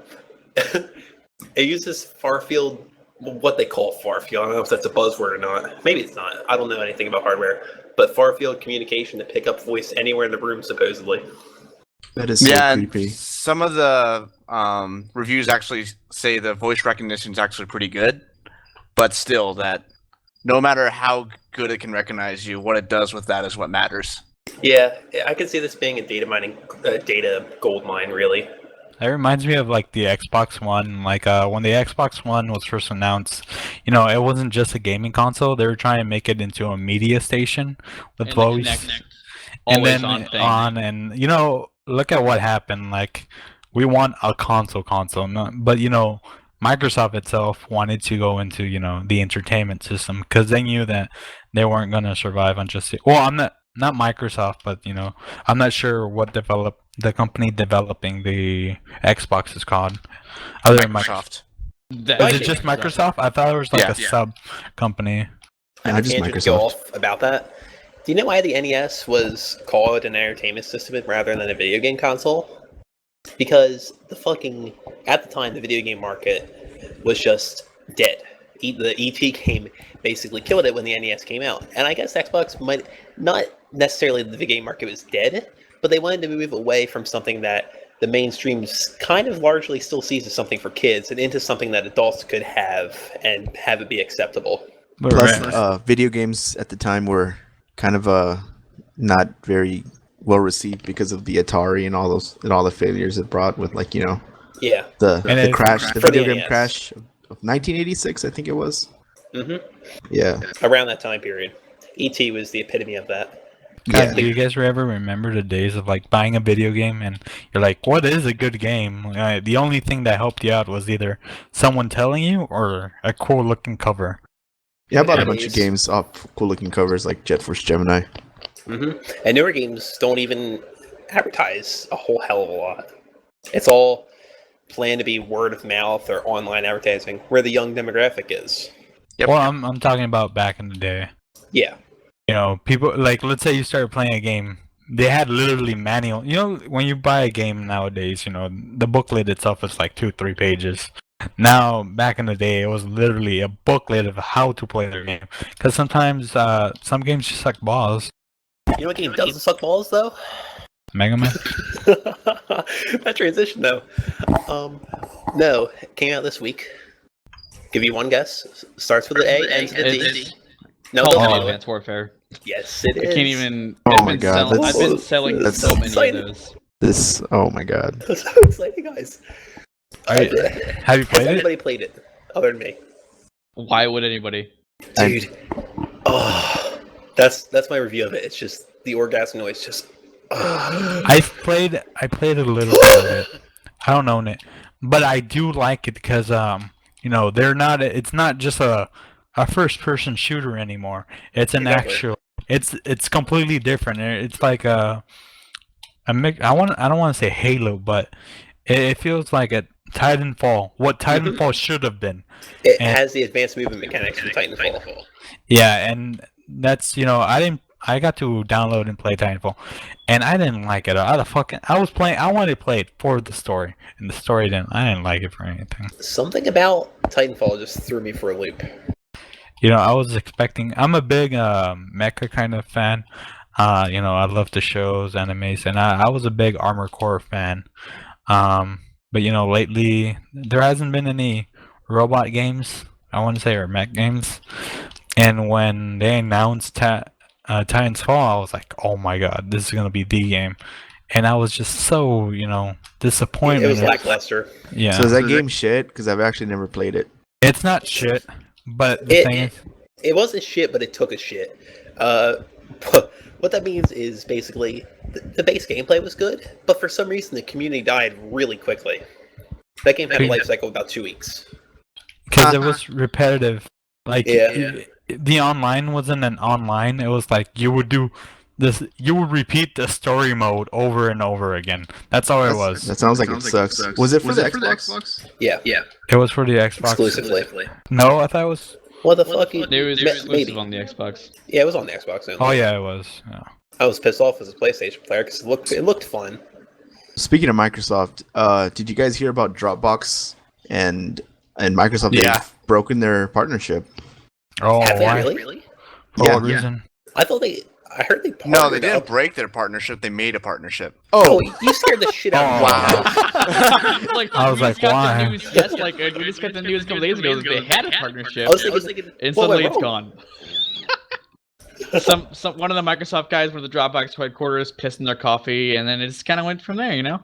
It uses far-field, what they call far-field. I don't know if that's a buzzword or not. Maybe it's not. I don't know anything about hardware. But far-field communication to pick up voice anywhere in the room, supposedly. That is so And creepy. some of the reviews actually say the voice recognition is actually pretty good, but still, that no matter how good it can recognize you, what it does with that is what matters. Yeah, I could see this being a data gold mine, really. that reminds me of like the Xbox One. Like when the Xbox One was first announced, it wasn't just a gaming console. They were trying to make it into a media station with And the voice, Kinect and always then on thing. and look at what happened. Like we want a console, but Microsoft itself wanted to go into the entertainment system because they knew that they weren't going to survive on just I'm not Microsoft, but I'm not sure what the company developing the Xbox is called. Other than Microsoft. Is it just Microsoft? I thought it was like a sub company. I Nah, have a just tangent to go Microsoft. off about that. Do you know why the NES was called an entertainment system rather than a video game console? Because at the time, the video game market was just dead. The ET game basically killed it when the NES came out. And I guess Xbox might not necessarily the video game market was dead, but they wanted to move away from something that the mainstream kind of largely still sees as something for kids and into something that adults could have and have it be acceptable. But Plus, video games at the time were kind of not very well received because of the Atari and all the failures it brought with Yeah. the crash, the For the video game NES. crash of 1986, I think it was. Mm-hmm. Yeah. Around that time period. E.T. was the epitome of that. God, do you guys ever remember the days of like buying a video game and you're like, what is a good game? The only thing that helped you out was either someone telling you or a cool looking cover. Yeah, I bought a Yeah, bunch of games off cool-looking covers like Jet Force Gemini. Mm-hmm. And newer games don't even advertise a whole hell of a lot. It's all planned to be word of mouth or online advertising, where the young demographic is. Yep. Well, I'm talking about back in the day. Yeah. You know, people like, let's say you started playing a game. They had literally manual. You know, when you buy a game nowadays, you know, the booklet itself is like 2-3 pages. Now, back in the day, it was literally a booklet of how to play their game. Because sometimes some games just suck balls. You know what game doesn't suck balls, though? Mega Man. That transition, though. No, came out this week. Give you one guess. Starts with an A, ends with a D. No, Call don't of know it. Advanced Warfare. Yes, it I is. can't even. Oh I've my been God, Selling, that's- I've been selling that's so many exciting. of those. This. Oh my god. That's so exciting, guys. Have you Has played it? anybody played it other than me? Why would anybody? Dude. Oh, that's my review of it. It's just the orgasm noise. Just. I played a little bit of it. I don't own it, but I do like it because you know, it's not just a first person shooter anymore. It's an Exactly. actual. It's completely different. It's like a mix. I don't want to say Halo, but it feels like a Titanfall. What Titanfall should have been. It And- has the advanced movement mechanics from Titanfall. Yeah, and that's, you know, I got to download and play Titanfall, and I didn't like it. I wanted to play it for the story, and the story I didn't like it for anything. Something about Titanfall just threw me for a loop. You know, I was expecting. I'm a big mecha kind of fan. You know, I love the shows, animes, and I was a big Armored Core fan. But you know, lately there hasn't been any robot games. I want to say, or mech games. And when they announced Titanfall, I was like, oh my god, this is gonna be the game. And I was just so, you know, disappointed. It was lackluster. Yeah, So is that game shit? Because I've actually never played it. it's not shit, but the thing is, It wasn't shit, but it took a shit. What that means is basically the base gameplay was good, but for some reason the community died really quickly. That game had a life cycle of about 2 weeks. because it was repetitive. Like, Yeah. the online wasn't an online. It was like you would do this. You would repeat the story mode over and over again. That's all it was. That sounds like it sucks. Was it for the Xbox? Yeah, It was for the Xbox. exclusively. No, I thought it was. What the fuck? It was Ma- exclusive maybe. on the Xbox. Yeah, it was on the Xbox. Only. Oh yeah, it was. Yeah. I was pissed off as a PlayStation player because it looked fun. Speaking of Microsoft, did you guys hear about Dropbox and Microsoft? Yeah. They've broken their partnership. Oh, Have they why? really? For Yeah. what reason? I heard they No, partnered they didn't up. break their partnership. They made a partnership. Oh, you scared the shit out of me. Wow. Like, I was we like, just got why? the news, yes, like we just got the news a couple days ago that they had a partnership, I was thinking, and what suddenly went it's wrong? gone. One of the Microsoft guys went to the Dropbox headquarters, pissed in their coffee, and then it just kind of went from there, you know.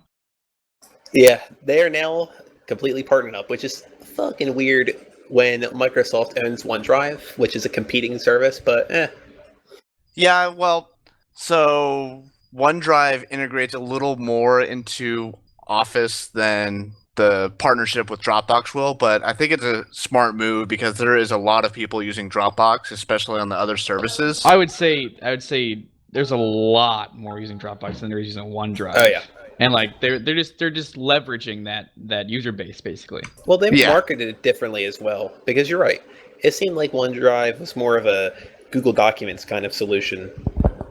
Yeah, they are now completely partnered up, which is fucking weird when Microsoft owns OneDrive, which is a competing service, but Yeah, well, so OneDrive integrates a little more into Office than the partnership with Dropbox will, but I think it's a smart move because there is a lot of people using Dropbox, especially on the other services. I would say there's a lot more using Dropbox than there is using OneDrive. Oh yeah. And like they're just leveraging that user base basically. Well, they Yeah. marketed it differently as well, because you're right. It seemed like OneDrive was more of a Google Documents kind of solution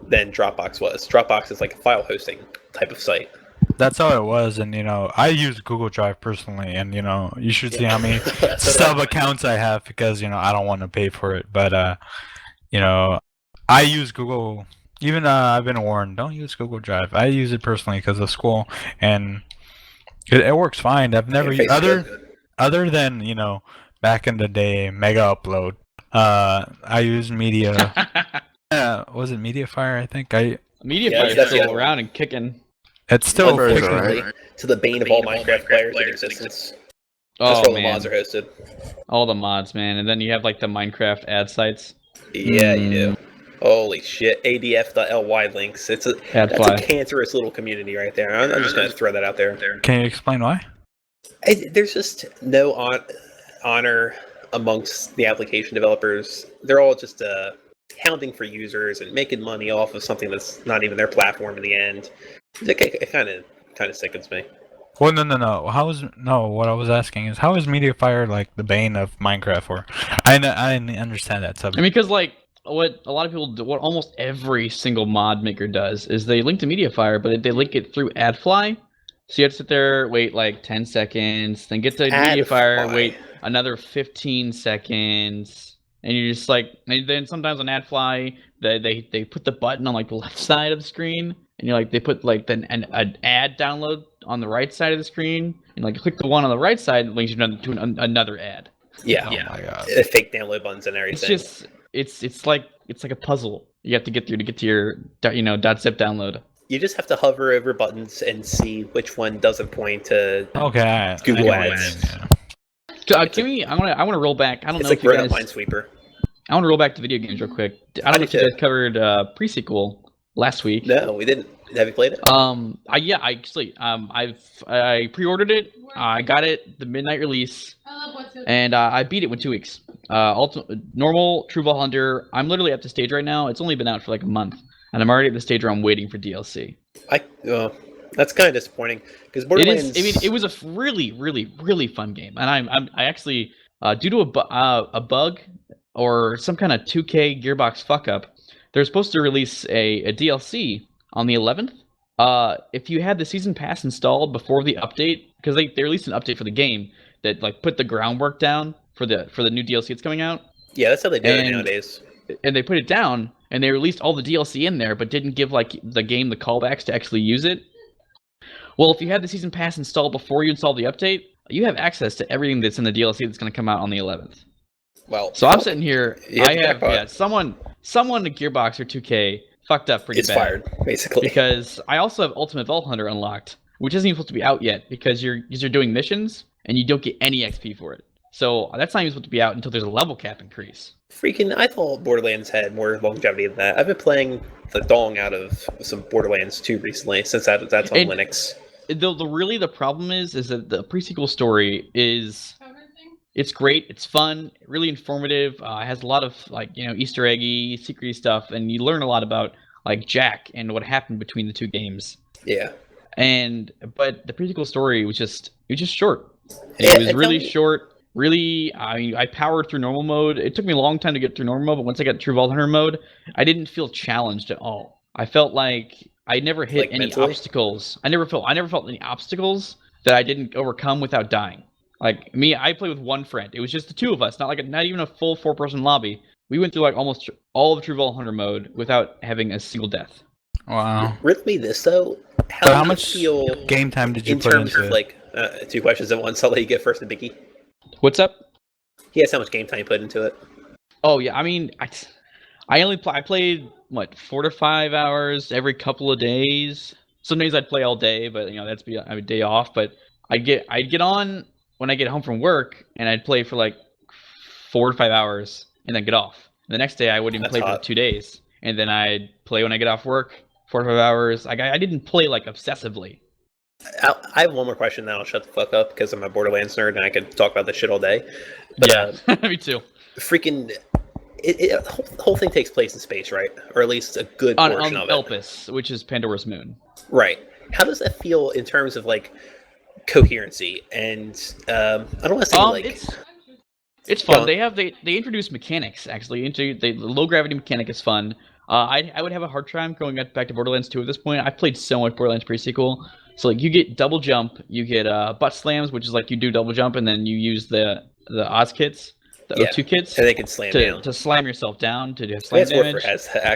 than Dropbox was. Dropbox is like a file hosting type of site. That's how it was, and you know, I use Google Drive personally, and you know, you should see how many sub accounts I have because you know I don't want to pay for it, but you know, I use Google. Even I've been warned, don't use Google Drive. I use it personally because of school, and it works fine. I've never Interface is other than, you know, back in the day, Mega Upload. I used Media. Was it MediaFire? I think Mediafire that's is still the other around and kicking. It's still Upload is kicking. alright. to the bane of all Minecraft players in existence. That's Oh where the man, mods are hosted. all the mods, man, and then you have like the Minecraft ad sites. Yeah, you do. Holy shit! ADF.ly links. That's That's a why. cancerous little community right there. I'm just gonna throw that out there. Can you explain why? There's just no honor amongst the application developers. They're all just hounding for users and making money off of something that's not even their platform in the end. It kind of sickens me. Well, no. What I was asking is, how is Mediafire like the bane of Minecraft? For I didn't understand that I subject. mean, because like what a lot of people do, what almost every single mod maker does is they link to Mediafire, but they link it through AdFly. So you have to sit there, wait like 10 seconds, then get to Mediafire, AdFly. wait another 15 seconds, and you're just like, and then sometimes on AdFly, they put the button on like the left side of the screen, and you're like, they put like an ad download on the right side of the screen, and like click the one on the right side, it links you to another ad. Yeah. Oh my god. Fake download buttons and everything. It's just it's like a puzzle you have to get through to get to your .zip download. You just have to hover over buttons and see which one doesn't point to Okay. Google I know what Ads. you mean, yeah. Can we? I want to roll back. I don't It's know like if you Burnout guys. Minesweeper. I want to roll back to video games real quick. I don't know if you guys covered pre-sequel last week. No, we didn't. Have you played it? I pre-ordered it. I got it the midnight release, and I beat it in 2 weeks. Normal True Vault Hunter. I'm literally at the stage right now. It's only been out for like a month, and I'm already at the stage where I'm waiting for DLC. That's kind of disappointing because It Borderlands. is. I mean, it was a really fun game, and I actually due to a bug or some kind of 2K Gearbox fuck up, they're supposed to release a DLC on the 11th. If you had the season pass installed before the update, because they released an update for the game that like put the groundwork down for the new DLC that's coming out. Yeah, that's how they do it nowadays. And they put it down, and they released all the DLC in there, but didn't give like the game the callbacks to actually use it. Well, if you had the season pass installed before you install the update, you have access to everything that's in the DLC that's going to come out on the 11th. Well, So I'm sitting here. Yeah, Someone at Gearbox or 2K fucked up pretty it's bad. fired basically. Because I also have Ultimate Vault Hunter unlocked, which isn't even supposed to be out yet because you're doing missions and you don't get any XP for it. So that's not even supposed to be out until there's a level cap increase. Freaking, I thought Borderlands had more longevity than that. I've been playing the dong out of some Borderlands 2 recently, since that's on Linux. The problem is that the pre-sequel story is it's great, it's fun, really informative. It has a lot of Easter eggy, secret stuff, and you learn a lot about like Jack and what happened between the two games. Yeah. But the pre-sequel story was just short. Yeah, It was really short. Really, I powered through normal mode. It took me a long time to get through normal mode, but once I got True Vault Hunter mode, I didn't feel challenged at all. I felt like I never hit any obstacles. I never felt any obstacles that I didn't overcome without dying. Like me, I played with one friend. It was just the two of us, not even a full 4-person lobby. We went through like almost all of True Vault Hunter mode without having a single death. Wow. Riddle me this though. How much game time did you in put terms into of it? like 2 questions at once? I'll let you get first, Nabiki. What's up? Yes, how much game time you put into it? Oh yeah, I mean, I played what 4 to 5 hours every couple of days. Some days I'd play all day, but that's a day off. But I'd get on when I get home from work, and I'd play for like 4 to 5 hours, and then get off. The next day I wouldn't even play for 2 days, and then I'd play when I get off work 4 to 5 hours. I didn't play like obsessively. I have one more question, then I'll shut the fuck up because I'm a Borderlands nerd and I could talk about this shit all day. But, yeah, me too. Freaking, the whole thing takes place in space, right? Or at least a good portion of it. On Elpis, which is Pandora's moon. Right. How does that feel in terms of like coherency? And I don't want to say it's fun. They introduce mechanics actually into the low gravity mechanic is fun. I would have a hard time going back to Borderlands 2 at this point. I've played so much Borderlands pre-sequel. So like you get double jump, you get butt slams, which is like you do double jump and then you use the Oz kits, the O2 kits, and they can slam down to slam yourself down to do slam damage.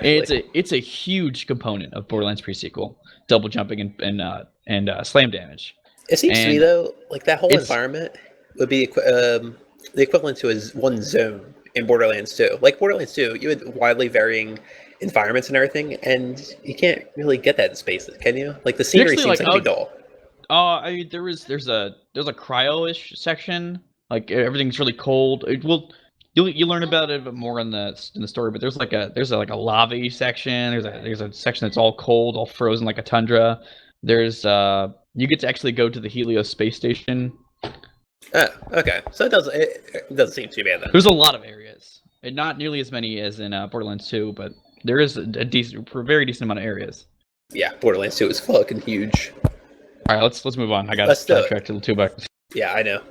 It's a huge component of Borderlands pre-sequel, double jumping and slam damage. It seems to me though, like that whole environment would be the equivalent to one zone in Borderlands 2. Like Borderlands 2, you had widely varying environments and everything, and you can't really get that in space, can you? Like the scenery seems like dull. I mean, there's a cryo-ish section. Like everything's really cold. You learn about it a bit more in the story, but there's a lava section. There's a section that's all cold, all frozen like a tundra. There's you get to actually go to the Helios space station. Oh, okay. So it doesn't seem too bad then. There's a lot of areas, and not nearly as many as in Borderlands 2, but there is a very decent amount of areas. Yeah, Borderlands 2 is fucking huge. All right, let's move on. I got Let's do it. sidetracked a little too much. Yeah, I know.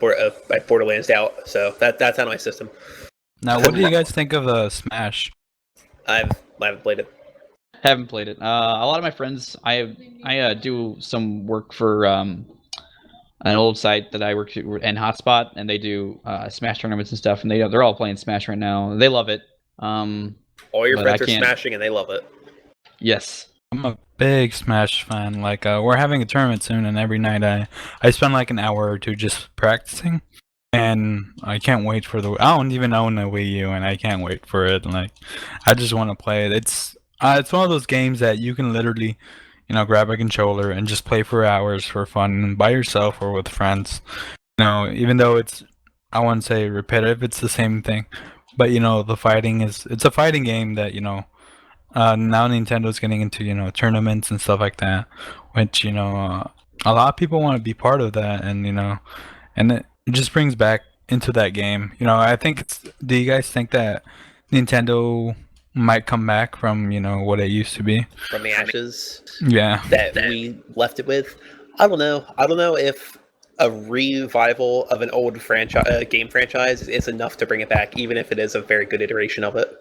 Borderlands out, so that's on my system. Now, what do you guys think of Smash? I haven't played it. Haven't played it. A lot of my friends, I do some work for an old site that I work at, and Hotspot, and they do Smash tournaments and stuff, and they're all playing Smash right now. They love it. All your but friends I are can't- smashing, and they love it. Yes. I'm a big Smash fan. Like, we're having a tournament soon, and every night I spend like an hour or two just practicing. And I can't wait for I don't even own a Wii U, and I can't wait for it. Like, I just want to play it. It's one of those games that you can literally, grab a controller and just play for hours for fun by yourself or with friends. Even though I wouldn't say repetitive, it's the same thing. But the fighting it's a fighting game that now Nintendo's getting into tournaments and stuff like that, which a lot of people want to be part of that, and and it just brings back into that game. I think do you guys think that Nintendo might come back from what it used to be? From the ashes Yeah. that we left it with. I don't know if a revival of an old game franchise is enough to bring it back, even if it is a very good iteration of it.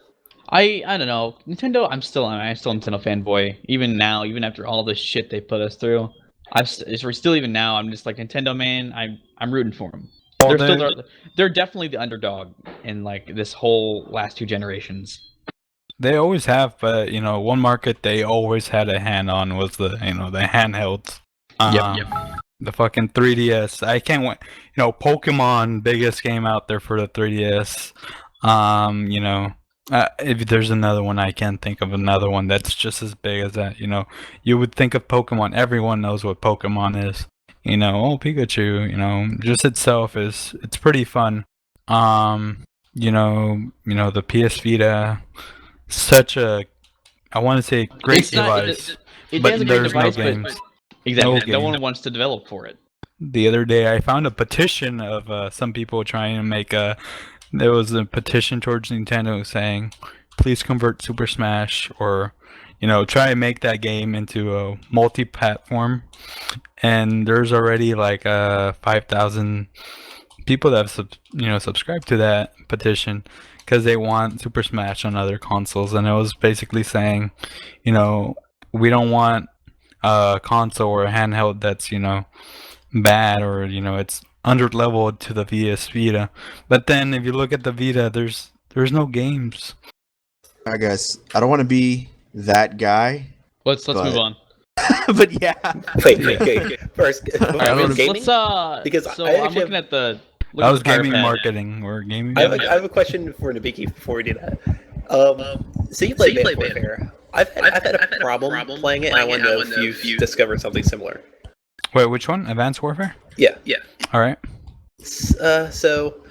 I don't know. Nintendo, I'm still a Nintendo fanboy. Even now, even after all the shit they put us through, we're still even now. I'm just like, Nintendo, man. I'm rooting for them. They're definitely the underdog in like this whole last 2 generations. They always have, but one market they always had a hand on was the the handhelds. Yep. The fucking 3DS. I can't wait. Pokemon, biggest game out there for the 3DS. If there's another one, I can't think of another one that's just as big as that. You would think of Pokemon. Everyone knows what Pokemon is. Pikachu. Just itself it's pretty fun. The PS Vita, such a, I want to say, great device. It but has a great there's device, no but games. exactly, no game. one wants to develop for it. The other day, I found a petition of some people trying to make there was a petition towards Nintendo saying, please convert Super Smash, or try and make that game into a multi-platform. And there's already like 5,000 people that have subscribed to that petition because they want Super Smash on other consoles. And it was basically saying, we don't want a console or a handheld that's bad, or it's under leveled to the PS Vita. But then if you look at the Vita, there's no games. I guess I don't want to be that guy. Let's move on. But yeah. Wait. First, gaming? Because so I I'm actually looking at the. That was Power gaming Pad. marketing or gaming. I have a question for Nabiki before we do that. So you play Advanced Warfare. I've had a problem playing it, and I want to know if you've discovered something similar. Wait, which one? Advanced Warfare? Yeah. All right. So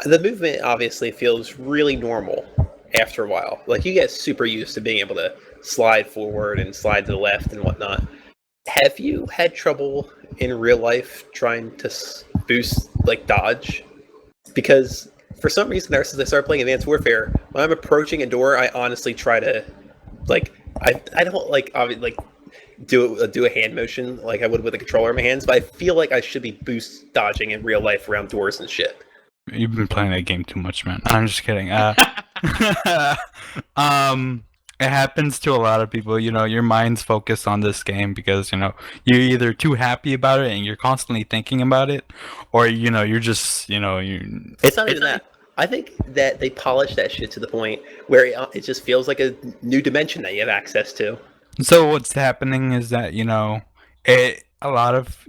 the movement obviously feels really normal after a while. Like, you get super used to being able to slide forward and slide to the left and whatnot. Have you had trouble in real life trying to boost, like, dodge? Because for some reason, ever since I started playing Advanced Warfare, when I'm approaching a door, I honestly try to, like, I don't like do a hand motion like I would with a controller in my hands, but I feel like I should be boost dodging in real life around doors and shit. You've been playing that game too much, man. I'm just kidding. It happens to a lot of people. Your mind's focused on this game because you're either too happy about it and you're constantly thinking about it, or you're just you. It's not even that. I think that they polish that shit to the point where it just feels like a new dimension that you have access to. So what's happening is that a lot of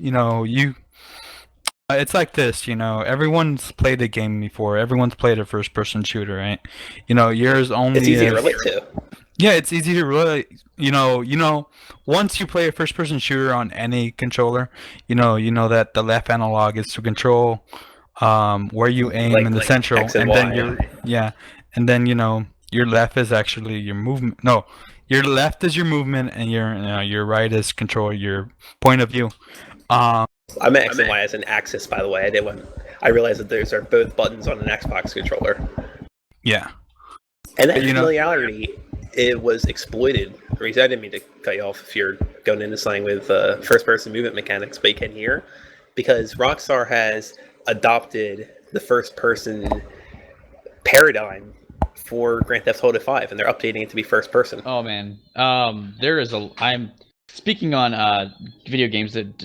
it's like this. Everyone's played a game before. Everyone's played a first-person shooter, right? Yours only. It's easy to relate to. Yeah, it's easy to relate. Once you play a first-person shooter on any controller, you know that the left analog is to control where you aim in the central, and then and then your left is actually your movement. No, your left is your movement, and your right is control your point of view. I meant X and Y as an axis, by the way. I realized that those are both buttons on an Xbox controller. Yeah, and that familiarity, it was exploited. Reese, I didn't mean to cut you off if you're going into something with first-person movement mechanics, but you can here because Rockstar has adopted the first-person paradigm for Grand Theft Auto 5, and they're updating it to be first-person. Oh man, I'm speaking on video games that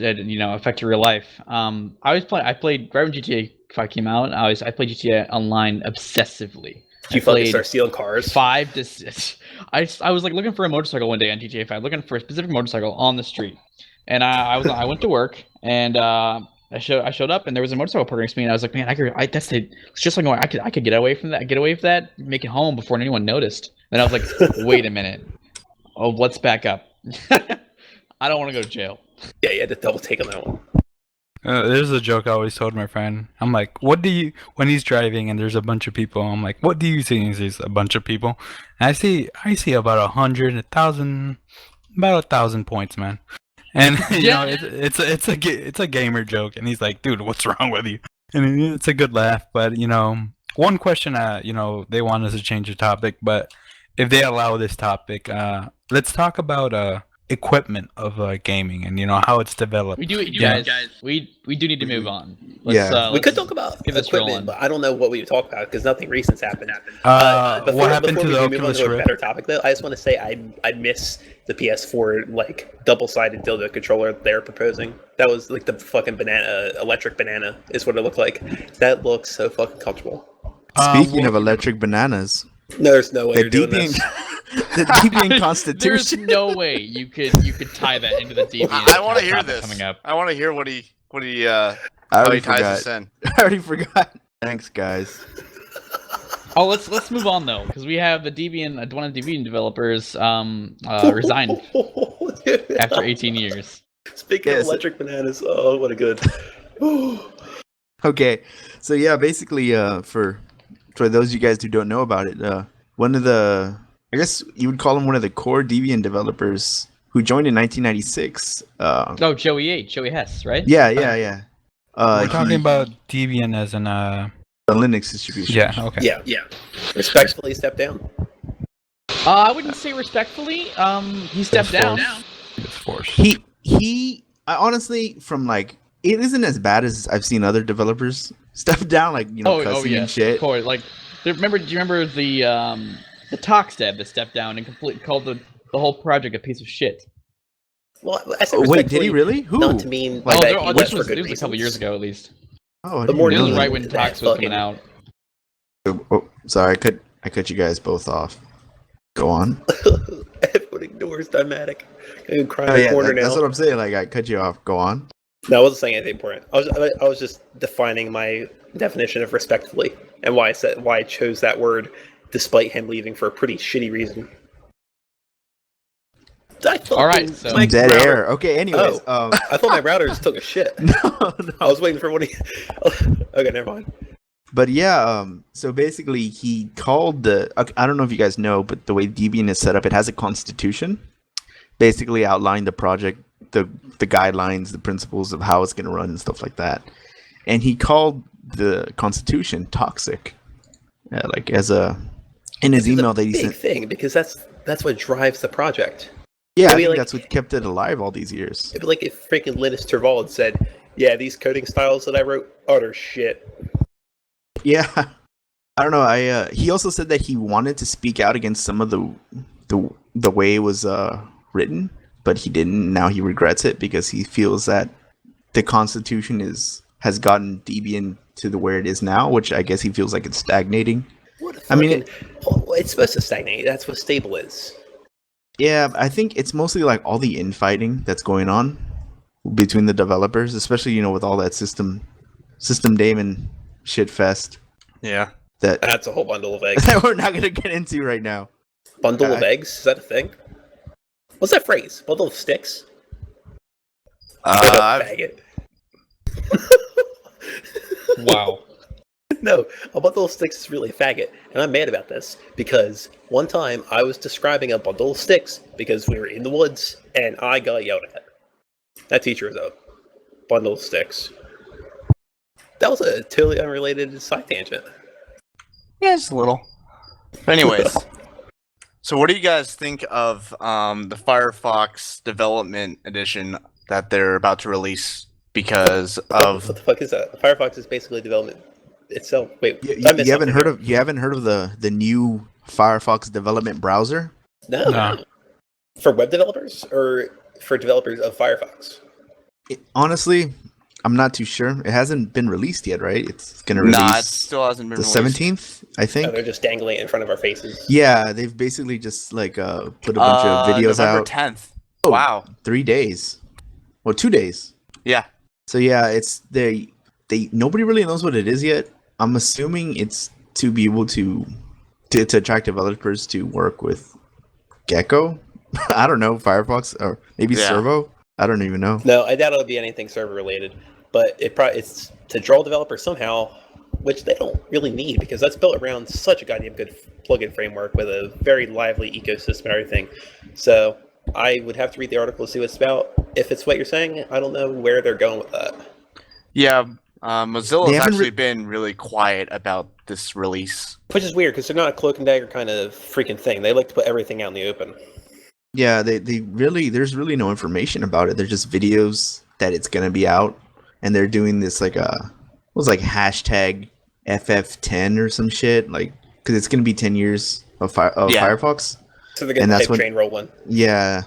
affect your real life. I played right when GTA 5 came out. I played GTA Online obsessively. Did you fucking start stealing cars? 5 to 6. I was like looking for a motorcycle one day on GTA 5, looking for a specific motorcycle on the street, and I went to work and I showed up and there was a motorcycle parked next to me, and I was like, man, it's just like I could get away from that, make it home before anyone noticed. Then I was like, wait a minute, let's back up. I don't want to go to jail. Yeah, you had to double take on that one. There's a joke I always told my friend. I'm like, when he's driving and there's a bunch of people, I'm like, what do you see? And he sees a bunch of people. And I see about 100, 1,000, about 1,000 points, man. And it's a gamer joke. And he's like, dude, what's wrong with you? And it's a good laugh. But one question, they want us to change the topic, but if they allow this topic, let's talk about equipment of gaming and how it's developed. We do guys. We do need to move on. We could talk about equipment, but I don't know what we would talk about because nothing recent's happened. What happened to the Oculus move on to a Rift? better topic, though, I just want to say I miss the PS4 double-sided dildo controller they're proposing. That was like the fucking electric banana is what it looked like. That looks so fucking comfortable. Speaking of electric bananas, no, there's no way you're doing this. The Debian Constitution. There's no way you could tie that into the Debian. I want to hear this. Coming up. I want to hear what he I already ties forgot. this in. I already forgot. Thanks, guys. Oh, let's move on though, because we have one of the Debian developers resigned after 18 years. Speaking of electric bananas, oh, what a good. Okay, so yeah, basically, for those of you guys who don't know about it, one of the, I guess you would call him one of the core Debian developers who joined in 1996. Joey Hess, right? Yeah. We're talking about Debian as an a Linux distribution. Yeah. Okay. Yeah. Respectfully step down. I wouldn't say respectfully. He stepped down. It's forced. He honestly, from like, it isn't as bad as I've seen other developers step down, like cussing and shit. Of course. Like, do you remember the Tox dev that stepped down and called the whole project a piece of shit? Well, I said wait, did he really? Who? Not to mean like that he left for good it was a couple reasons. years ago at least. Oh, The more It was Really? right when Tox was coming out. Oh, sorry, I cut you guys both off. Go on. Everyone ignores Dymatic. I'm crying Oh, in yeah, the corner that's now. what I'm saying. Like, I cut you off. Go on. No, I wasn't saying anything important. I was just defining my definition of respectfully and why I chose that word, despite him leaving for a pretty shitty reason. All right, so my Dead router- air. Okay, anyways. I thought my router just took a shit. No. I was waiting for one. Okay, never mind. But yeah, so basically he called I don't know if you guys know, but the way Debian is set up, it has a constitution, basically outlining the project, the guidelines, the principles of how it's going to run and stuff like that. And he called the constitution toxic, like in his email that he big sent. thing because that's what drives the project. Yeah, I Maybe, think like- that's what kept it alive all these years. It'd be like if freaking Linus Torvald said, "Yeah, these coding styles that I wrote, utter shit." Yeah, I don't know. He also said that he wanted to speak out against some of the way it was written, but he didn't. Now he regrets it because he feels that the Constitution has gotten Debian to where it is now, which I guess he feels like it's stagnating. What a I mean, it's supposed to stagnate. That's what stable is. Yeah, I think it's mostly like all the infighting that's going on between the developers, especially with all that system daemon shit fest. Yeah. That's a whole bundle of eggs. That we're not gonna get into right now. Bundle of eggs? Is that a thing? What's that phrase? Bundle of sticks? Faggot. wow. No, a bundle of sticks is really a faggot, and I'm mad about this because one time I was describing a bundle of sticks because we were in the woods and I got yelled at. That teacher was a bundle of sticks. That was a totally unrelated side tangent. Yeah, just a little. But anyways, So what do you guys think of the Firefox Development Edition that they're about to release because of... What the fuck is that? Firefox is basically development itself. Wait, You, I missed you haven't something heard here. of the new Firefox development browser? No. No. For web developers or for developers of Firefox? Honestly, I'm not too sure. It hasn't been released yet, right? It's gonna Nah, it release still hasn't been the released. 17th, I Oh, think. they're just dangling it in front of our faces. Yeah, they've basically just like put a bunch of videos November out. 10th. Oh. Wow. 3 days. Well, 2 days. Yeah. So yeah, it's they nobody really knows what it is yet. I'm assuming it's to be able to attract developers to work with Gecko. I don't know, Firefox or maybe Yeah. Servo. I don't even know. No, I doubt it'll be anything server related. But it's to draw developers somehow, which they don't really need because that's built around such a goddamn good plugin framework with a very lively ecosystem and everything. So I would have to read the article to see what it's about. If it's what you're saying, I don't know where they're going with that. Yeah, They Mozilla's haven't actually been really quiet about this release. Which is weird because they're not a cloak and dagger kind of freaking thing. They like to put everything out in the open. Yeah, they really there's really no information about it. They're just videos that it's gonna be out, and they're doing this like hashtag FF10 or some shit, like because it's gonna be 10 years of Yeah. Firefox. So they're going And to that's hype when- train roll one. Yeah,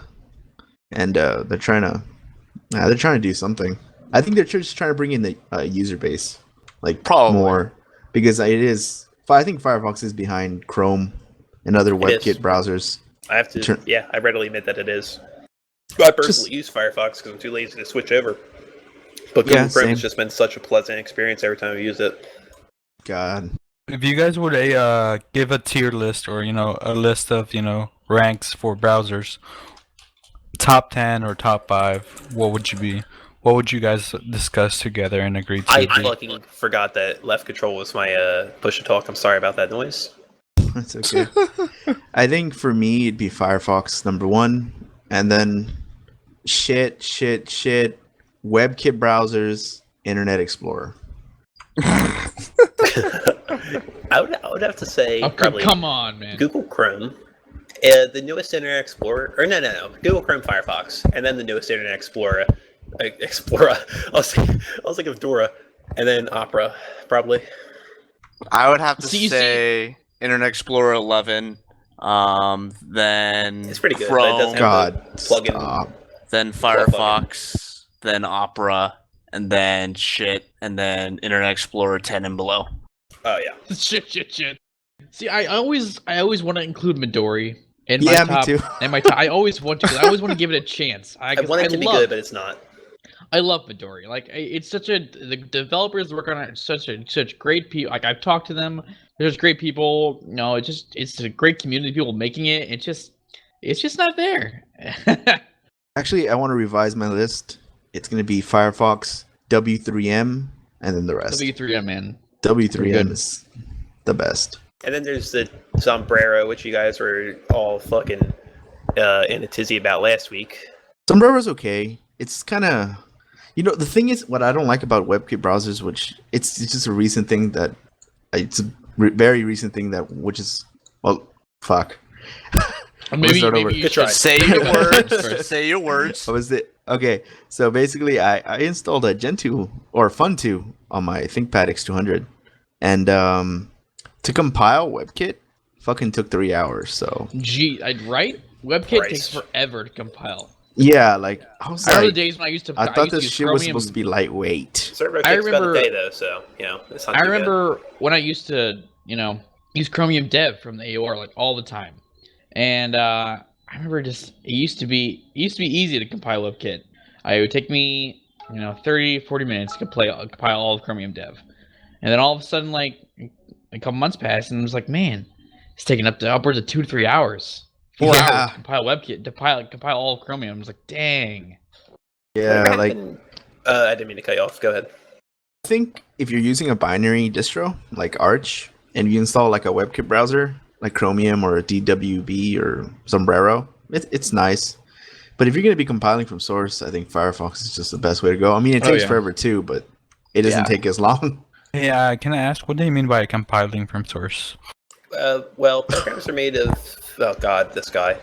and they're trying to do something. I think they're just trying to bring in the user base, like Probably. more, because it is. I think Firefox is behind Chrome and other is. WebKit browsers. I have to, Turn- yeah, I readily admit that it is. I personally use Firefox because I'm too lazy to switch over. But Google Yeah, Chrome same. has just been such a pleasant experience every time I use it. God, If you guys would give a tier list or a list of ranks for browsers, top 10 or top 5, what would you be? What would you guys discuss together and agree to? I be? fucking forgot that left control was my push to talk. I'm sorry about that noise. that's okay. I think for me it'd be Firefox number 1, and then shit, WebKit browsers, Internet Explorer. I would have to say Oh, probably come on, man. Google Chrome, the newest Internet Explorer, or no, Google Chrome, Firefox, and then the newest Internet Explorer. I was thinking of Dora, and then Opera, probably. I would have to See, you say Internet Explorer 11, then It's pretty good, but it Chrome, doesn't have God, plug-in. stop. then Firefox, then Opera, and then and then Internet Explorer 10 and below. Oh yeah. Shit. See, I always want to include Midori in my Yeah, me top. too. In my top, I always want to. 'Cause I always want to give it a chance. I want it to be good, but it's not. I love Midori. Like it's such a the developers work on it. Are such great people. Like I've talked to them. They're just great people. It's a great community of people making it. It's just not there. Actually, I want to revise my list. It's going to be Firefox, W3M, and then the rest. W3M, man. W3M Good. is the best. And then there's the Sombrero, which you guys were all fucking in a tizzy about last week. Sombrero's okay. It's kind of, the thing is, what I don't like about WebKit browsers, which it's just a recent thing that, very recent thing that, which is, well, fuck. Maybe, start over. maybe you Good try. should Say your words. Say your words. What was it? Okay, so basically, I installed a Gentoo or Funtoo on my ThinkPad X200, and to compile WebKit, fucking took 3 hours. So Gee, right? WebKit Christ. takes forever to compile. yeah, like I was I remember like, the days when I used to. I thought used to this use shit was Chromium. supposed to be lightweight. Servo I takes about a remember- day though, so it's not I too good. remember when I used to, use Chromium Dev from the AOR like all the time, and I remember it used to be easy to compile WebKit. It would take me 30-40 minutes to compile all of Chromium Dev, and then all of a sudden like a couple months passed, and I was like, man, it's taking up to upwards of 2 to 3 hours, 4 Yeah. hours to compile WebKit, to compile all of Chromium. I was like, dang. Yeah, What like happened- I didn't mean to cut you off. Go ahead. I think if you're using a binary distro like Arch and you install like a WebKit browser like Chromium or DWB or Sombrero, it's nice. But if you're going to be compiling from source, I think Firefox is just the best way to go. I mean, it Oh, takes yeah. forever too, but it doesn't Yeah. take as long. Yeah, can I ask what do you mean by compiling from source? Well, programs are made of oh god, this guy.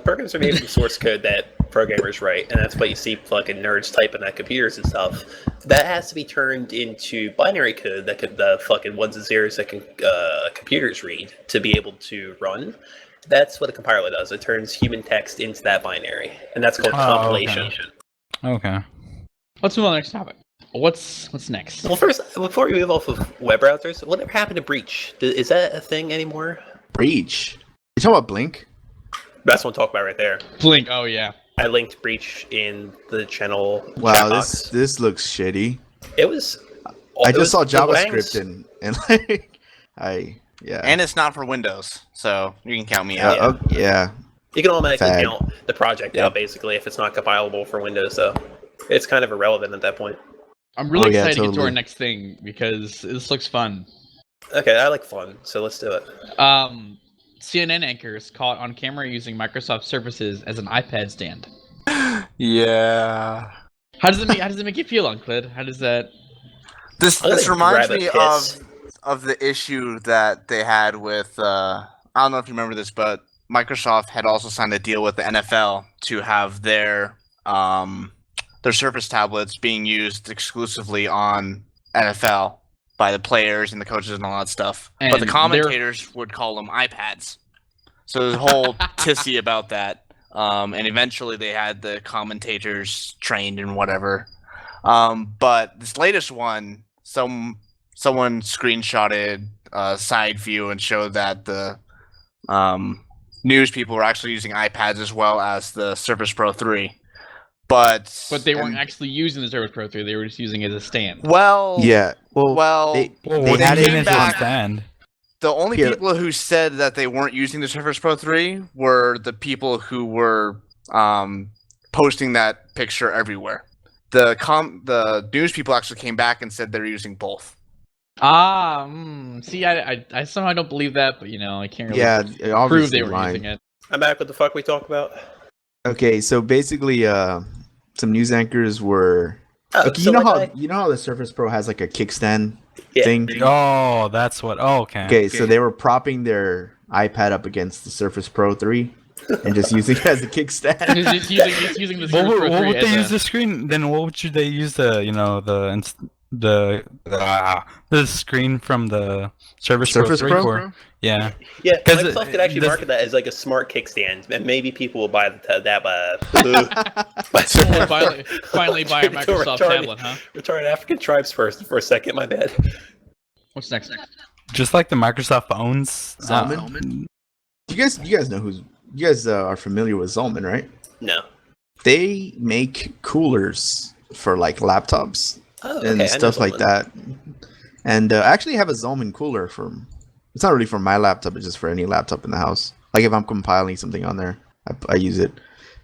Programs are made from source code that programmers write, and that's what you see fucking nerds typing at computers and stuff. That has to be turned into binary code that could the fucking ones and zeros that can computers read to be able to run. That's what a compiler does. It turns human text into that binary, and that's called compilation. Okay. Let's move on to the next topic. What's next? Well, first, before we move off of web browsers, whatever happened to Breach? Is that a thing anymore? Breach. You talking about Blink? That's what I'm talking about right there. Blink. Oh yeah. I linked Breach in the channel. Wow, chat box. this looks shitty. It was. I just saw the JavaScript wangs. and like yeah. And it's not for Windows, so you can count me out. Yeah. You can automatically Fag. count the project Yep. out basically if it's not compilable for Windows. So it's kind of irrelevant at that point. I'm really Oh, yeah, excited to get to our totally. next thing because this looks fun. Okay, I like fun, so let's do it. CNN anchors caught on camera using Microsoft Surfaces as an iPad stand. Yeah. How does it make you feel, Unclid? How does that? This I this like reminds grab a me kiss. of the issue that they had with I don't know if you remember this, but Microsoft had also signed a deal with the NFL to have their Surface tablets being used exclusively on NFL by the players and the coaches and all that stuff. But the And commentators would call them iPads. So there's a whole tissy about that. And eventually they had the commentators trained and whatever. But this latest one, someone screenshotted a side view and showed that the news people were actually using iPads as well as the Surface Pro 3. But they weren't actually using the Surface Pro 3. They were just using it as a stand. Well, Yeah. Well, they Well, They what had do you it mean it's back- a stand? the only Here. people who said that they weren't using the Surface Pro 3 were the people who were posting that picture everywhere. The news people actually came back and said they're using both. See, I somehow don't believe that, but I can't really yeah, prove obviously they were lying. using it. I'm back. What the fuck we talk about? Okay, so basically, some news anchors were. Oh, Okay, so like you know how the Surface Pro has like a kickstand Yeah. thing. Oh, that's what. Oh, okay. Okay, so they were propping their iPad up against the Surface Pro 3 and just using it as a kickstand. It's using the What Surface would, Pro what 3 would as they a- use the screen? Then what should they use the screen from the Surface Pro Surface 3 Pro? for? Yeah. Yeah, 'Cause Microsoft could actually this- market that as like a smart kickstand, and maybe people will buy that. Finally buy a Microsoft tablet, huh? Retarded African tribes first for a second. My bad. What's next? Just like the Microsoft owns Zalman? You guys know you guys are familiar with Zalman, right? No. They make coolers for like laptops Oh, and okay, I know stuff like someone. that. And I actually have a Zalman cooler it's not really for my laptop, it's just for any laptop in the house. Like if I'm compiling something on there, I use it.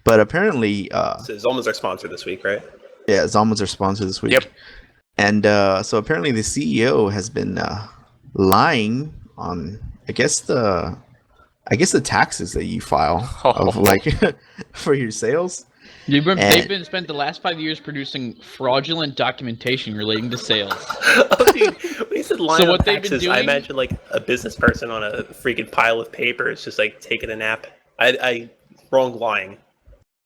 But apparently, So Zolman's our sponsor this week, right? yeah, Zalman's our sponsor this week. Yep. And so apparently the CEO has been lying on, I guess the taxes that you file of like for your sales. They've been spent the last 5 years producing fraudulent documentation relating to sales. Oh, dude, when you said lying So on what they've been taxes, I doing- imagine like a business person on a freaking pile of papers, just like taking a nap. I wrong lying.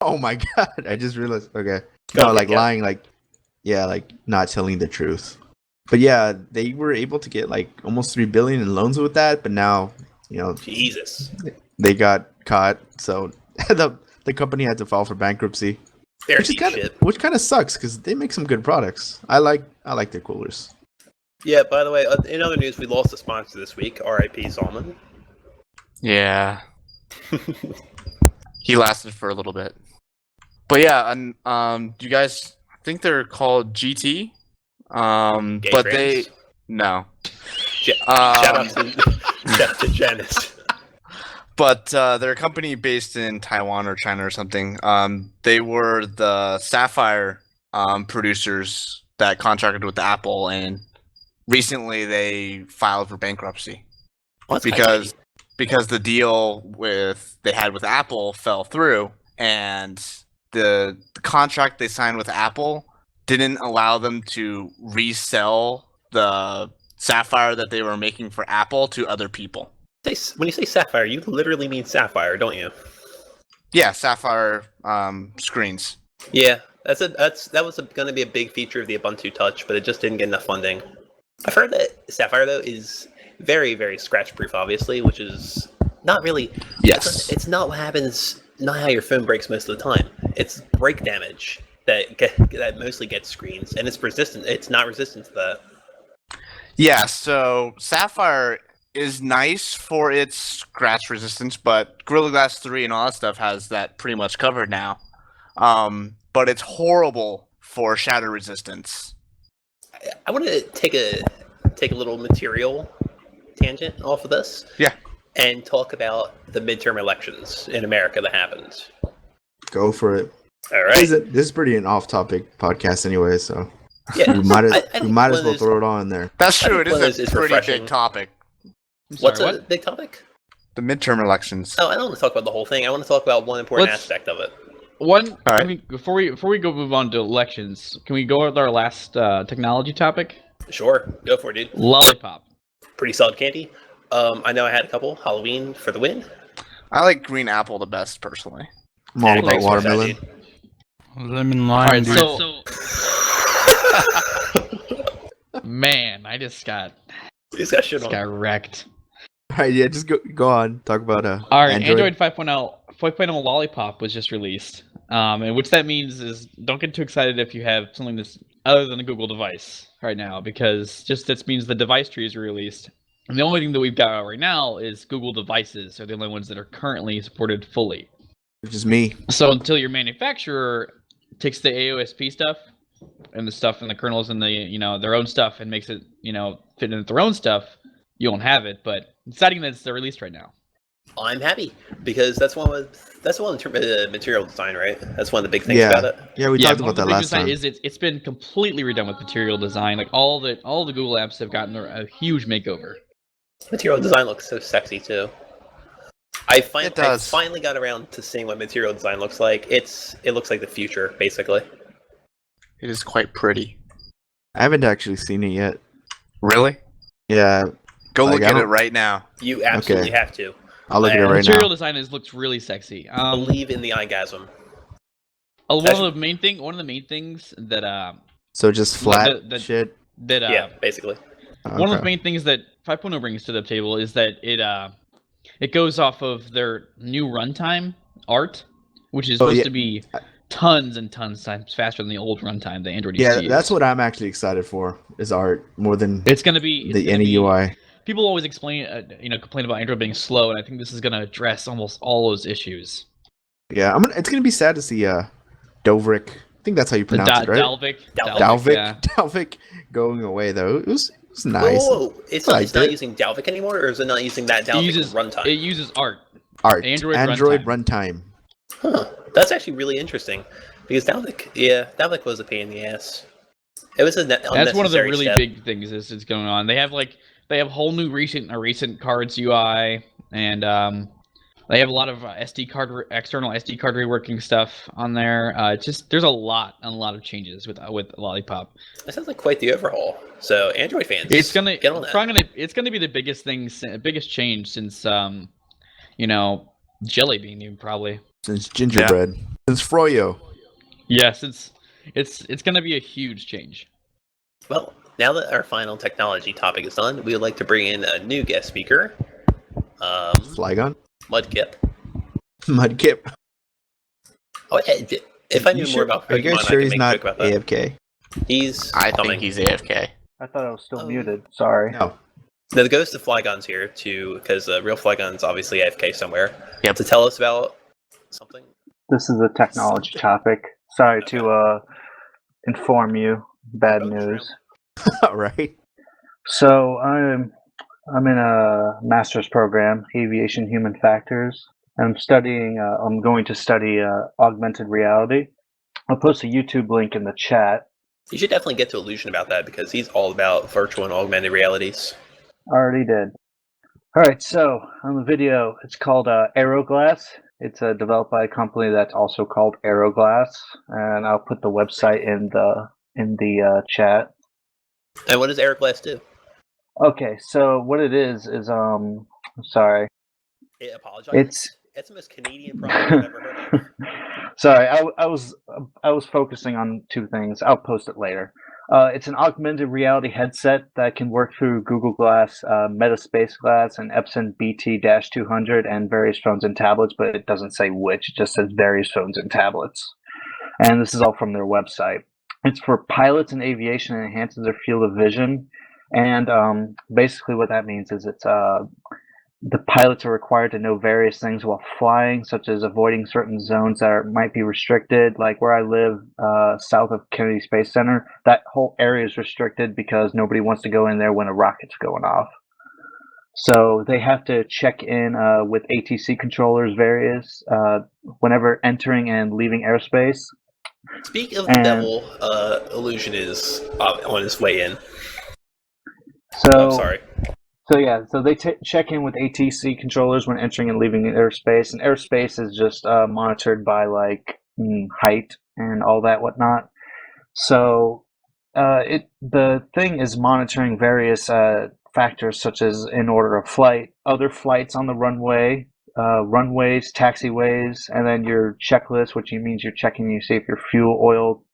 Oh my god! I just realized. Okay, Go no, ahead, like yeah. lying, like not telling the truth. But yeah, they were able to get like almost 3 billion in loans with that. But now, Jesus. they got caught, so the company had to file for bankruptcy, Pharisee shit. which kind of sucks because they make some good products. I like their coolers. Yeah, by the way, in other news, we lost a sponsor this week, R.I.P. Zalman. Yeah. He lasted for a little bit. But yeah, and do you guys think they're called GT? Gay But trans? no. Shout out to Janice. But they're a company based in Taiwan or China or something. They were the Sapphire producers that contracted with Apple, and recently they filed for bankruptcy because the deal they had with Apple fell through, and the contract they signed with Apple didn't allow them to resell the Sapphire that they were making for Apple to other people. When you say Sapphire, you literally mean Sapphire, don't you? Yeah, Sapphire screens. Yeah, that was going to be a big feature of the Ubuntu Touch, but it just didn't get enough funding. I've heard that Sapphire though is very, very scratch-proof, obviously, which is not really. Yes. It's not what happens. Not how your phone breaks most of the time. It's break damage that mostly gets screens, and it's resistant. It's not resistant to that. Yeah. So Sapphire is nice for its scratch resistance, but Gorilla Glass 3 and all that stuff has that pretty much covered now. But it's horrible for shatter resistance. I want to take a little material tangent off of this. Yeah. And talk about the midterm elections in America that happened. Go for it. All right. This is pretty an off-topic podcast anyway, so yeah, we might as one well throw it on there. That's true. It one is a is pretty refreshing. big topic. What's a big topic? The midterm elections. Oh, I don't want to talk about the whole thing. I want to talk about one important Let's- aspect of it. All right. I mean, before we go move on to elections, can we go with our last technology topic? Sure, go for it, dude. Lollipop. Pretty solid candy. I know I had a couple. Halloween for the win. I like green apple the best, personally. I'm all Yeah, about thanks for that, watermelon. dude. Lemon All lime. right, dude. so man, I just got He's got shit on. wrecked. All right, yeah, just go on. Talk about All right, Android 5.0 Lollipop was just released, and which that means is don't get too excited if you have something that's other than a Google device right now, because just this means the device tree is released, and the only thing that we've got right now is Google devices are the only ones that are currently supported fully. which is me. So until your manufacturer takes the AOSP stuff and the stuff in the kernels and the their own stuff and makes it fit into their own stuff, you won't have it. But deciding that it's released right now. I'm happy because that's one in terms of material design, right? That's one of the big things Yeah. about it. Yeah, we talked about that last time. It's been completely redone with material design. Like all the Google apps have gotten a huge makeover. Material design looks so sexy too. I It does. finally got around to seeing what material design looks like. It looks like the future, basically. It is quite pretty. I haven't actually seen it yet. Really? Yeah, Go Like, look I at it don't- right now. You absolutely Okay. have to. I'll look at it And right Material now. design looks really sexy. Believe in the eyegasm. One of the main things that So just flat the- shit. Yeah, basically. one of the Okay. main things that 5.0 brings to the table is that it goes off of their new runtime art, which is supposed yeah. to be tons and tons times faster than the old runtime that Android used Yeah, to use. that's what I'm actually excited for. Is art more than it's going to be. the any UI. People always complain about Android being slow, and I think this is going to address almost all those issues. Yeah, it's gonna be sad to see Dovrik. I think that's how you The pronounce it, right? Dalvik, Dalvik, yeah. Dalvik going away though. It was nice. Whoa, it's I not liked it. using Dalvik anymore, or is it not using that It Dalvik uses runtime? It uses art. Art. Android runtime. Huh. That's actually really interesting because Dalvik was a pain in the ass. It was That's one of the unnecessary really step. big things is going on. They have whole new recent cards UI, and they have a lot of external SD card reworking stuff on there. There's a lot of changes with Lollipop. That sounds like quite the overhaul. So Android fans, It's gonna get on that. it's gonna be the biggest change since Jelly Bean even probably. Since gingerbread. Since Froyo. Yes, it's gonna be a huge change. Well, now that our final technology topic is done, we would like to bring in a new guest speaker, Flygon. Mudkip. Mudkip. Oh, if I knew more about Are you guys Pokemon, sure I could he's make a not joke about that. AFK? I I think he's AFK. I thought I was still Oh. muted. Sorry. No. The ghost of Flygon's here because real Flygon's obviously AFK somewhere. Yep. To tell us about something. This is a technology topic. Sorry to inform you. Bad news. Right. So I'm in a master's program, Aviation Human Factors. I'm studying. I'm going to study augmented reality. I'll post a YouTube link in the chat. You should definitely get to Alusion about that because he's all about virtual and augmented realities. Already did. All right. So on the video, it's called Aeroglass. It's developed by a company that's also called Aeroglass, and I'll put the website in the chat. And what does Eric Glass do? Okay, so what it is sorry. It apologizes. It's It's the most Canadian product I've ever heard of. sorry. I was focusing on two things. I'll post it later. It's an augmented reality headset that can work through Google Glass, Meta Space Glass, and Epson BT-200 and various phones and tablets, but it doesn't say which. It just says various phones and tablets. And this is all from their website. It's for pilots in aviation and enhances their field of vision. And basically what that means is it's the pilots are required to know various things while flying, such as avoiding certain zones that might be restricted. Like where I live, south of Kennedy Space Center, that whole area is restricted because nobody wants to go in there when a rocket's going off. So they have to check in with ATC controllers, various whenever entering and leaving airspace. Speak of the devil, Alusion is on his way in. So sorry. So yeah, so they check in with ATC controllers when entering and leaving airspace, and airspace is just monitored by like height and all that whatnot. So the thing is monitoring various factors such as in order of flight, other flights on the runway, runways, taxiways, and then your checklist, which means you're checking to see if your fuel oil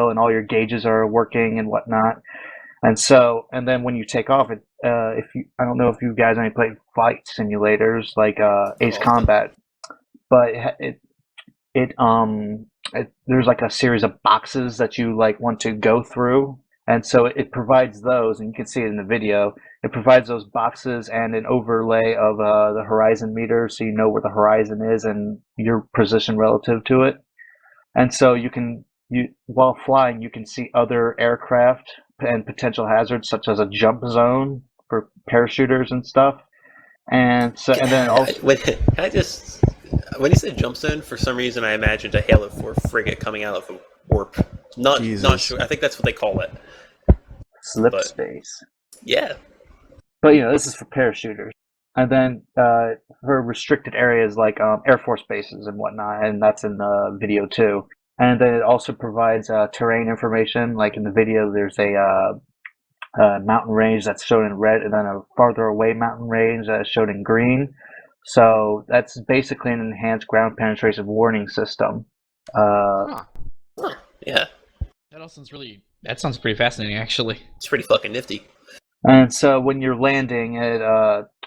and all your gauges are working and whatnot. And then when you take off, I don't know if you guys only play flight simulators like Ace Combat, but there's like a series of boxes that you like want to go through, and so it provides those, and you can see it in the video. It provides those boxes and an overlay of the horizon meter, so you know where the horizon is and your position relative to it. And so while flying, you can see other aircraft and potential hazards such as a jump zone for parachuters and stuff. And so, and then also, when you said jump zone, for some reason I imagined a Halo 4 frigate coming out of a warp. Not sure. I think that's what they call it. Slip space. Yeah. But this is for parachuters. And then for restricted areas like Air Force bases and whatnot, and that's in the video too. And then it also provides terrain information. Like in the video, there's a mountain range that's shown in red, and then a farther away mountain range that's shown in green. So that's basically an enhanced ground penetration warning system. Yeah. That sounds pretty fascinating, actually. It's pretty fucking nifty. And so when you're landing,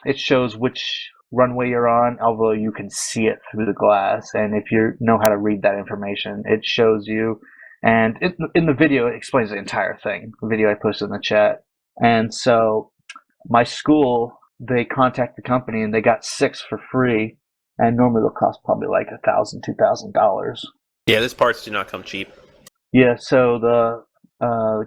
it shows which runway you're on, although you can see it through the glass. And if you know how to read that information, it shows you. And in the video, it explains the entire thing. The video I posted in the chat. And so my school, they contacted the company and they got 6 for free. And normally they'll cost probably like $1,000, $2,000. Yeah, those parts do not come cheap. Yeah, so the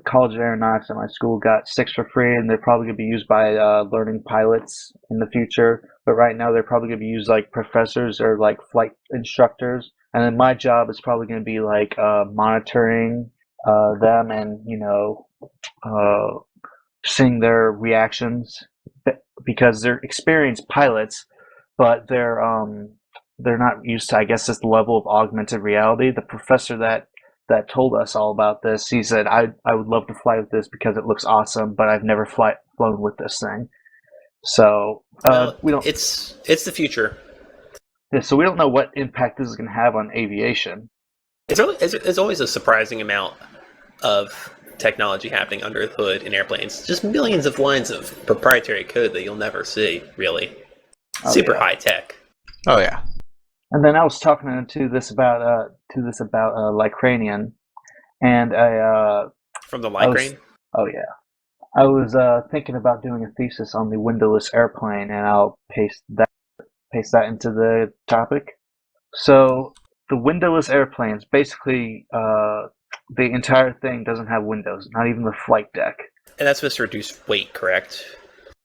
College of Aeronautics at my school got 6 for free, and they're probably going to be used by learning pilots in the future. But right now, they're probably going to be used like professors or like flight instructors. And then my job is probably going to be like monitoring them and seeing their reactions, because they're experienced pilots, but they're not used to, I guess, this level of augmented reality. The professor that told us all about this, he said, I would love to fly with this because it looks awesome, but I've never flown with this thing. So we don't. It's the future. Yeah, so we don't know what impact this is going to have on aviation. There's always a surprising amount of technology happening under the hood in airplanes. Just millions of lines of proprietary code that you'll never see, really. Super high tech. Oh yeah. And then I was talking to this about Lycranian, and from the Lycrane? Oh yeah. I was thinking about doing a thesis on the windowless airplane, and I'll paste that into the topic. So the windowless airplanes, basically, the entire thing doesn't have windows, not even the flight deck. And that's supposed to reduce weight, correct?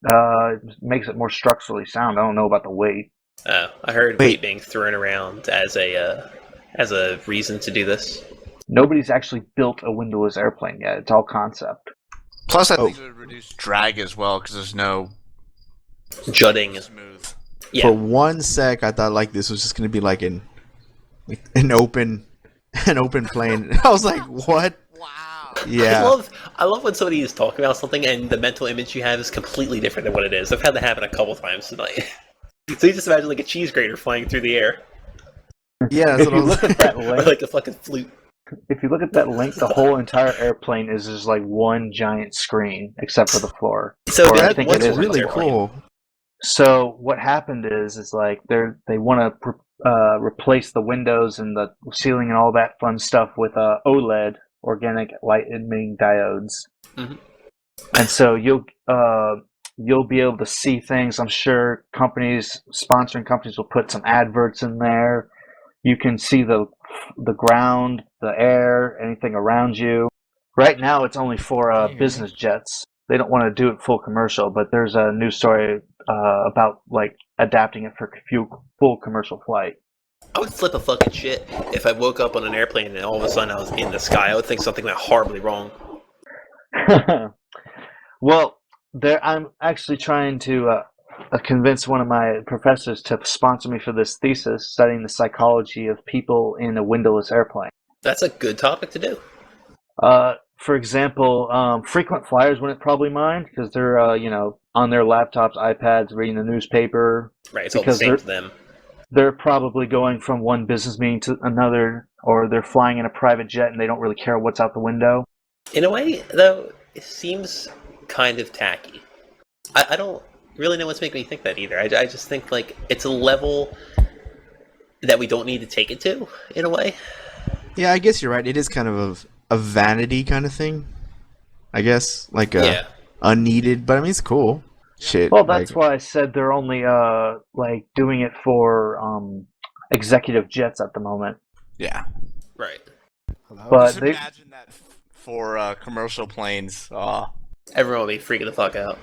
It makes it more structurally sound. I don't know about the weight. Oh, I heard weight being thrown around as a reason to do this. Nobody's actually built a windowless airplane yet. It's all concept. Plus, I think it would reduce drag as well because there's no jutting. Smooth. Yeah. For one sec, I thought like this was just gonna be like an open plane. I was like, what? Wow. Yeah. I love when somebody is talking about something and the mental image you have is completely different than what it is. I've had that happen a couple times tonight. So you just imagine like a cheese grater flying through the air, Yeah, that's If what I you was look at that or link, like a fucking flute. if you look at that link, the whole entire airplane is just like one giant screen, except for the floor. So Or I dude, think what's it That's is what's really airplane? cool. So what happened is like they want to replace the windows and the ceiling and all that fun stuff with OLED, organic light emitting diodes. Mhm. And so you'll be able to see things. I'm sure sponsoring companies will put some adverts in there. You can see the ground, the air, anything around you. Right now, it's only for business jets. They don't want to do it full commercial, but there's a news story about like adapting it for full commercial flight. I would flip a fucking shit if I woke up on an airplane and all of a sudden I was in the sky. I would think something went horribly wrong. Well, I'm actually trying to convince one of my professors to sponsor me for this thesis, studying the psychology of people in a windowless airplane. That's a good topic to do. For example, frequent flyers wouldn't probably mind because they're on their laptops, iPads, reading the newspaper. Right, it's all the Because same to them. They're probably going from one business meeting to another, or they're flying in a private jet and they don't really care what's out the window. In a way, though, it seems kind of tacky. I don't really know what's making me think that either. I just think like it's a level that we don't need to take it to, in a way. Yeah, I guess you're right. It is kind of a vanity kind of thing. I guess like Yeah. unneeded, but I mean it's cool. Shit. Well, that's like, why I said they're only like doing it for executive jets at the moment. Yeah. Right. But Just imagine that for commercial planes. Everyone will be freaking the fuck out.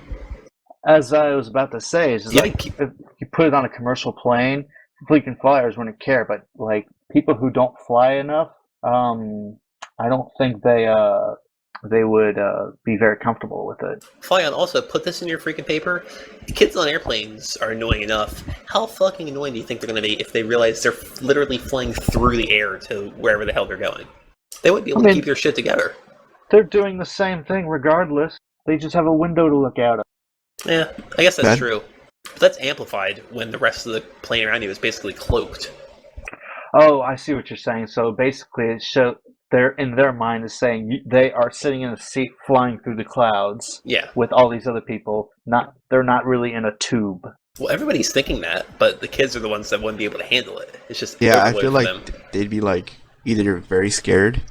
as I was about to say, is Yeah, like if you put it on a commercial plane, frequent flyers wouldn't care. But like people who don't fly enough, I don't think they would be very comfortable with it. Flygon, also put this in your freaking paper. Kids on airplanes are annoying enough. How fucking annoying do you think they're going to be if they realize they're literally flying through the air to wherever the hell they're going? They wouldn't be able to keep their shit together. They're doing the same thing regardless. They just have a window to look out of. Yeah, I guess that's true. But that's amplified when the rest of the plane around you is basically cloaked. Oh, I see what you're saying. So basically, they're in their mind is saying they are sitting in a seat flying through the clouds. Yeah. With all these other people. They're not really in a tube. Well, everybody's thinking that, but the kids are the ones that wouldn't be able to handle it. It's just yeah, I overload feel for like them. they'd be like either very scared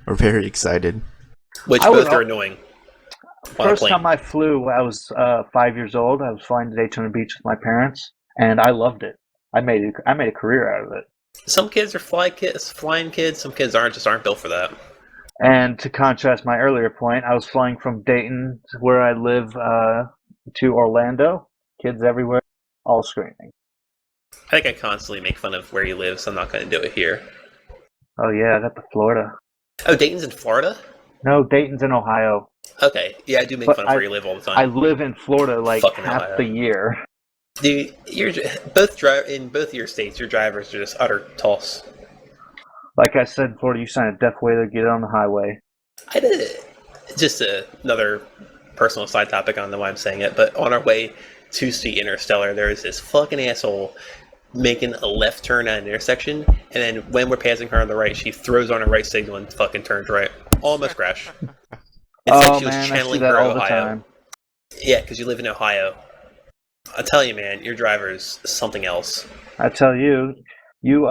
or very excited. Which both are annoying. First time I flew, I was 5 years old. I was flying to Daytona Beach with my parents, and I loved it. I made a career out of it. Some kids are flying kids. Some kids aren't built for that. And to contrast my earlier point, I was flying from Dayton, where I live, to Orlando. Kids everywhere, all screaming. I think I constantly make fun of where you live, so I'm not going to do it here. Oh yeah, I got the Florida. Oh, Dayton's in Florida? No, Dayton's in Ohio. Okay, yeah, I do make fun of where you live all the time. I live in Florida like Fucking half Ohio. the year. Dude, in both of your states, your drivers are just utter toss. Like I said, in Florida, you sign a death waiver, get on the highway. I did just another personal side topic. I don't know why I'm saying it, but on our way to see Interstellar, there is this fucking asshole making a left turn at an intersection, and then when we're passing her on the right, she throws on her right signal and fucking turns right. Almost crash. It's like she was channeling I see that her all the Ohio. time. Yeah, because you live in Ohio. I tell you, man, your driver's something else. I tell you, you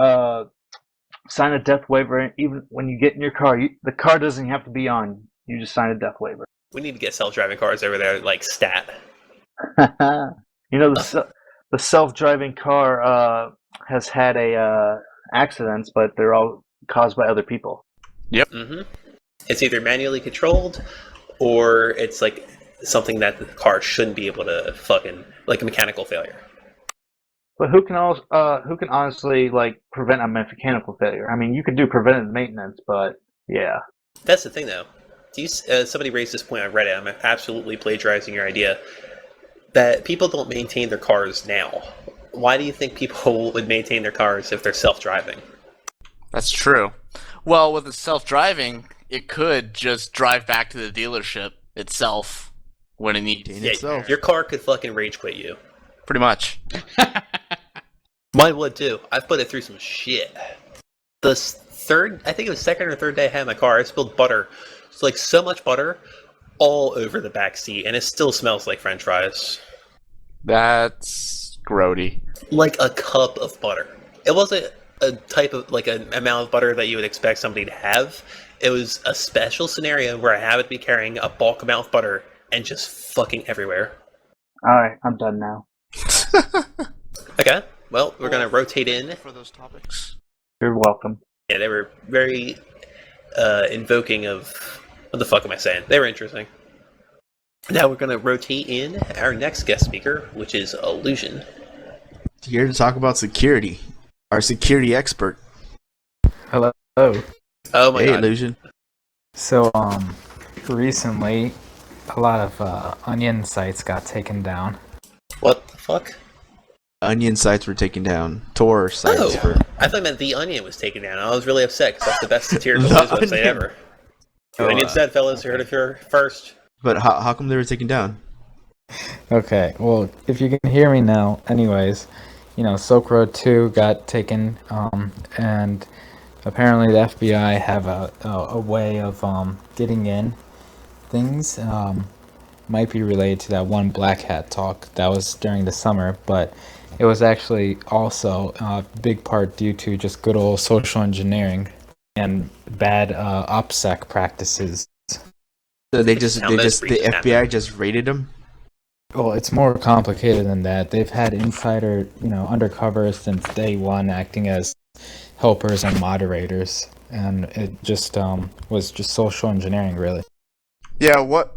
sign a death waiver, even when you get in your car, the car doesn't have to be on. You just sign a death waiver. We need to get self-driving cars over there, like stat. You know, the self-driving car has had accidents, but they're all caused by other people. Mm-hmm. It's either manually controlled, or it's like something that the car shouldn't be able to fucking, like a mechanical failure. But who can honestly like prevent a mechanical failure? I mean, you can do preventive maintenance, but yeah. That's the thing, though. Somebody raised this point on Reddit. I'm absolutely plagiarizing your idea that people don't maintain their cars now. Why do you think people would maintain their cars if they're self-driving? That's true. Well, with the self-driving, it could just drive back to the dealership itself when it needs. Maintain Yeah, itself. your car could fucking rage quit you. Pretty much. Mine would too. I've put it through some shit. The I think it was second or third day I had my car, I spilled butter. It's like so much butter all over the back seat, and it still smells like French fries. That's grody. Like a cup of butter. It wasn't a type of, like, an amount of butter that you would expect somebody to have. It was a special scenario where I happened to be carrying a bulk amount of butter and just fucking everywhere. Alright, I'm done now. Okay, well, we're gonna rotate in. For those topics. You're welcome. Yeah, they were very invoking of... What the fuck am I saying? They were interesting. Now we're gonna rotate in our next guest speaker, which is Alusion. Here to talk about security. Our security expert. Hello. Oh my Hey, god. Illusion. So, recently, a lot of onion sites got taken down. What the fuck? Onion sites were taken down. Tor sites Oh, were. I thought meant The Onion was taken down. I was really upset because that's the best satirical The news website Onion. ever. The Onion said, fellas, you heard it here first. But how come they were taken down? Okay, well, if you can hear me now, anyways, Silk Road 2 got taken, and apparently the FBI have a way of getting in things. Might be related to that one Black Hat talk that was during the summer, but it was actually also a big part due to just good old social engineering and bad OPSEC practices. So the FBI just raided them. Well, it's more complicated than that. They've had insider, undercover since day one, acting as helpers and moderators, and it just was just social engineering, really. Yeah, what?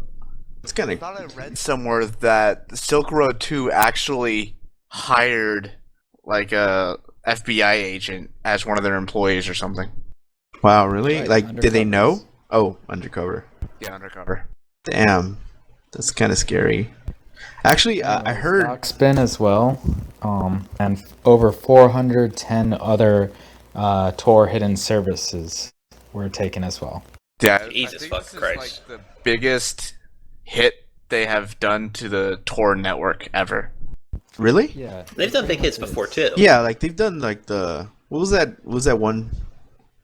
It's kind I of. thought I read somewhere that Silk Road 2 actually hired like a FBI agent as one of their employees or something. Wow, really? Right, Like, did they undercovers. know? Oh, undercover. Yeah, undercover. Damn, that's kind of scary. Actually, I heard. Spin as well, and over 410 other Tor hidden services were taken as well. Yeah, Jesus I think fucking this Christ. is like the biggest hit they have done to the Tor network ever. Really? Yeah, They've done big hits before, too. Yeah, like they've done like the. What was that? What was that one? It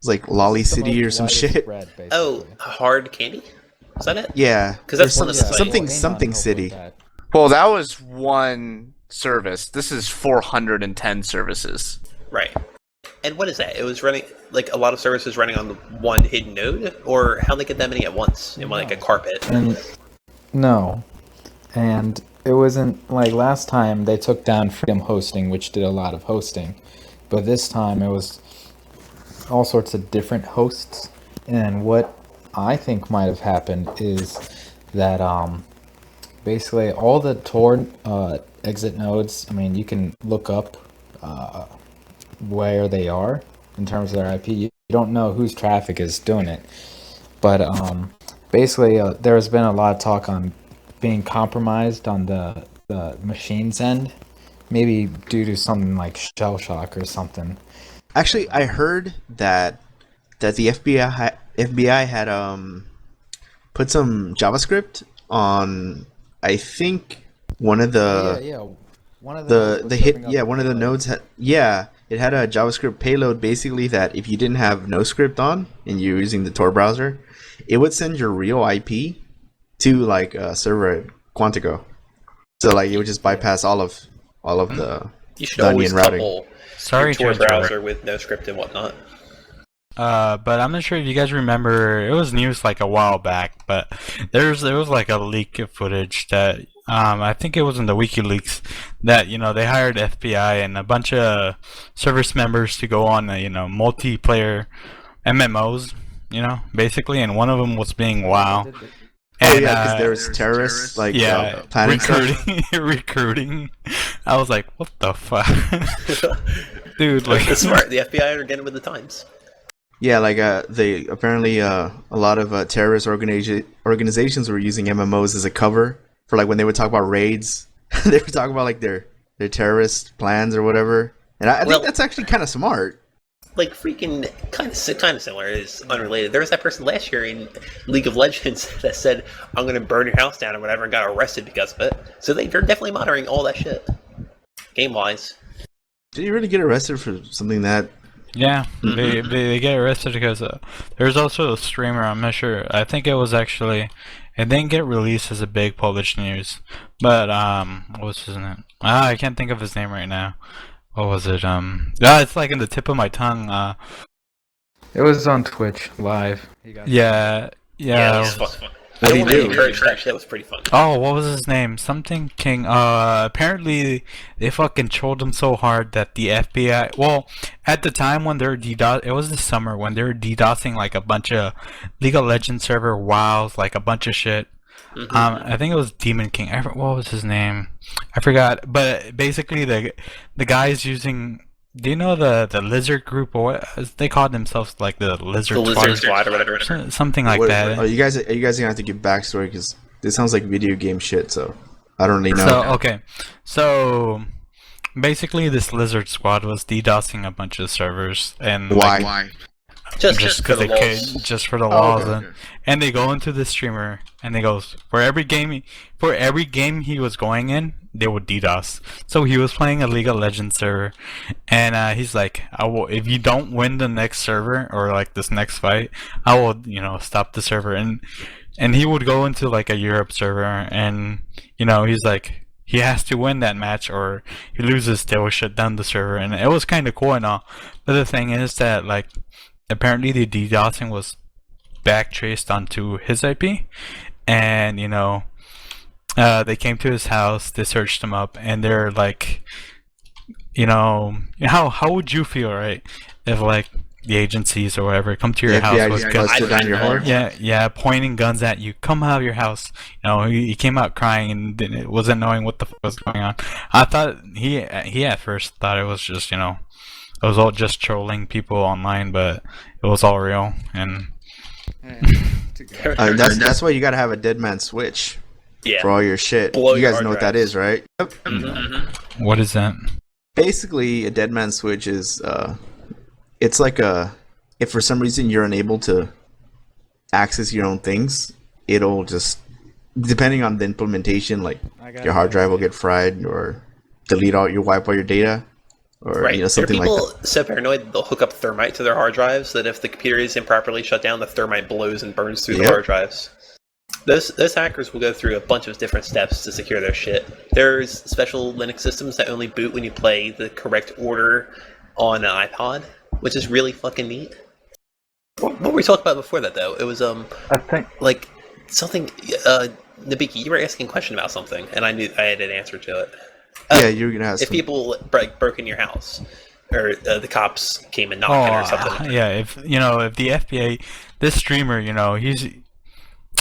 was like Lolly City or some shit. Oh, Hard Candy? Is that it? Yeah, 'Cause that's or one of some- the something sites. something city. Well, that was one service. This is 410 services. Right. And what is that? It was running, like, a lot of services running on the one hidden node? Or how they get that many at once in, like, a carpet? And no, and it wasn't like last time they took down Freedom Hosting, which did a lot of hosting, but this time it was all sorts of different hosts. And what I think might have happened is that basically all the Tor exit nodes. I mean, you can look up where they are in terms of their IP. You don't know whose traffic is doing it, but basically there's been a lot of talk on being compromised on the machine's end, maybe due to something like shell shock or something. Actually, I heard that the FBI had put some JavaScript on, I think, one of the One of one of the nodes had it had a JavaScript payload basically that if you didn't have NoScript on and you're using the Tor browser, it would send your real IP to like a server at Quantico. So like it would just bypass all of the You should the always onion routing. couple Sorry your to Tor interrupt. browser with no script and whatnot. But I'm not sure if you guys remember. It was news like a while back, but there was like a leak of footage that I think it was in the WikiLeaks that they hired FBI and a bunch of service members to go on multiplayer MMOs, basically, and one of them was being WoW. Oh And, yeah, because there's terrorists like planning stuff. recruiting. I was like, what the fuck, dude? Like, It's smart. The FBI are getting with the times. Yeah, like they apparently a lot of terrorist organizations were using MMOs as a cover for like when they would talk about raids. They would talk about like their terrorist plans or whatever. And I think that's actually kind of smart. like freaking kind of similar. Is unrelated. There was that person last year in League of Legends that said, "I'm going to burn your house down" or whatever, and got arrested because of it. So they're definitely monitoring all that shit, game wise. Did you really get arrested for something that? Yeah, they get arrested because there's also a streamer. I'm not sure. I think it was actually. It didn't get released as a big published news, but what was his name? I can't think of his name right now. What was it? It's like in the tip of my tongue. It was on Twitch live. Yeah. That was fun. What did he do? Encourage that shit. That was pretty fun. Oh, what was his name? Something King. Apparently they fucking trolled him so hard that the FBI. Well, at the time when they were it was the summer when they were DDoSing like a bunch of League of Legends server WoWs, like a bunch of shit. I think it was Demon King. What was his name? I forgot. But basically, the guys using. Do you know the lizard group or what they called themselves, like the lizard squad or whatever? Something like that. Are you guys gonna have to give backstory because this sounds like video game shit. So I don't really know. So okay, so basically, this lizard squad was DDoSing a bunch of servers and Why? Just because for the they lulz. could, just for the laws, okay. and they go into the streamer and they goes for every game he was going in, they would DDoS. So he was playing a League of Legends server, and he's like, "I will if you don't win the next server or like this next fight, I will stop the server." And he would go into like a Europe server, and he's like, he has to win that match or he loses, they will shut down the server, and it was kind of cool and all. But the thing is that like. Apparently the DDoSing was backtraced onto his IP, and they came to his house, they searched him up, and they're like, how would you feel, right, if like the agencies or whatever come to your house with guns, down your horn? yeah, pointing guns at you, come out of your house. He came out crying and wasn't knowing what the fuck was going on. I thought he at first thought it was just it was all just trolling people online, but it was all real. And that's why you gotta have a dead man switch for all your shit. Blow you your guys hard know what that drives. is, right? Yep. What is that? Basically, a dead man switch is it's like if for some reason you're unable to access your own things, it'll just, depending on the implementation, like your hard drive will get fried or wipe all your data. Or something like that. There are people so paranoid they'll hook up thermite to their hard drives so that if the computer is improperly shut down, the thermite blows and burns through the hard drives. Those hackers will go through a bunch of different steps to secure their shit. There's special Linux systems that only boot when you play the correct order on an iPod, which is really fucking neat. What were we talking about before that though? It was I think like something. Nabiki, you were asking a question about something, and I knew I had an answer to it. Yeah, you're gonna have if people broke in your house, or the cops came and knocked or something. Yeah, if the FBI, this streamer, he's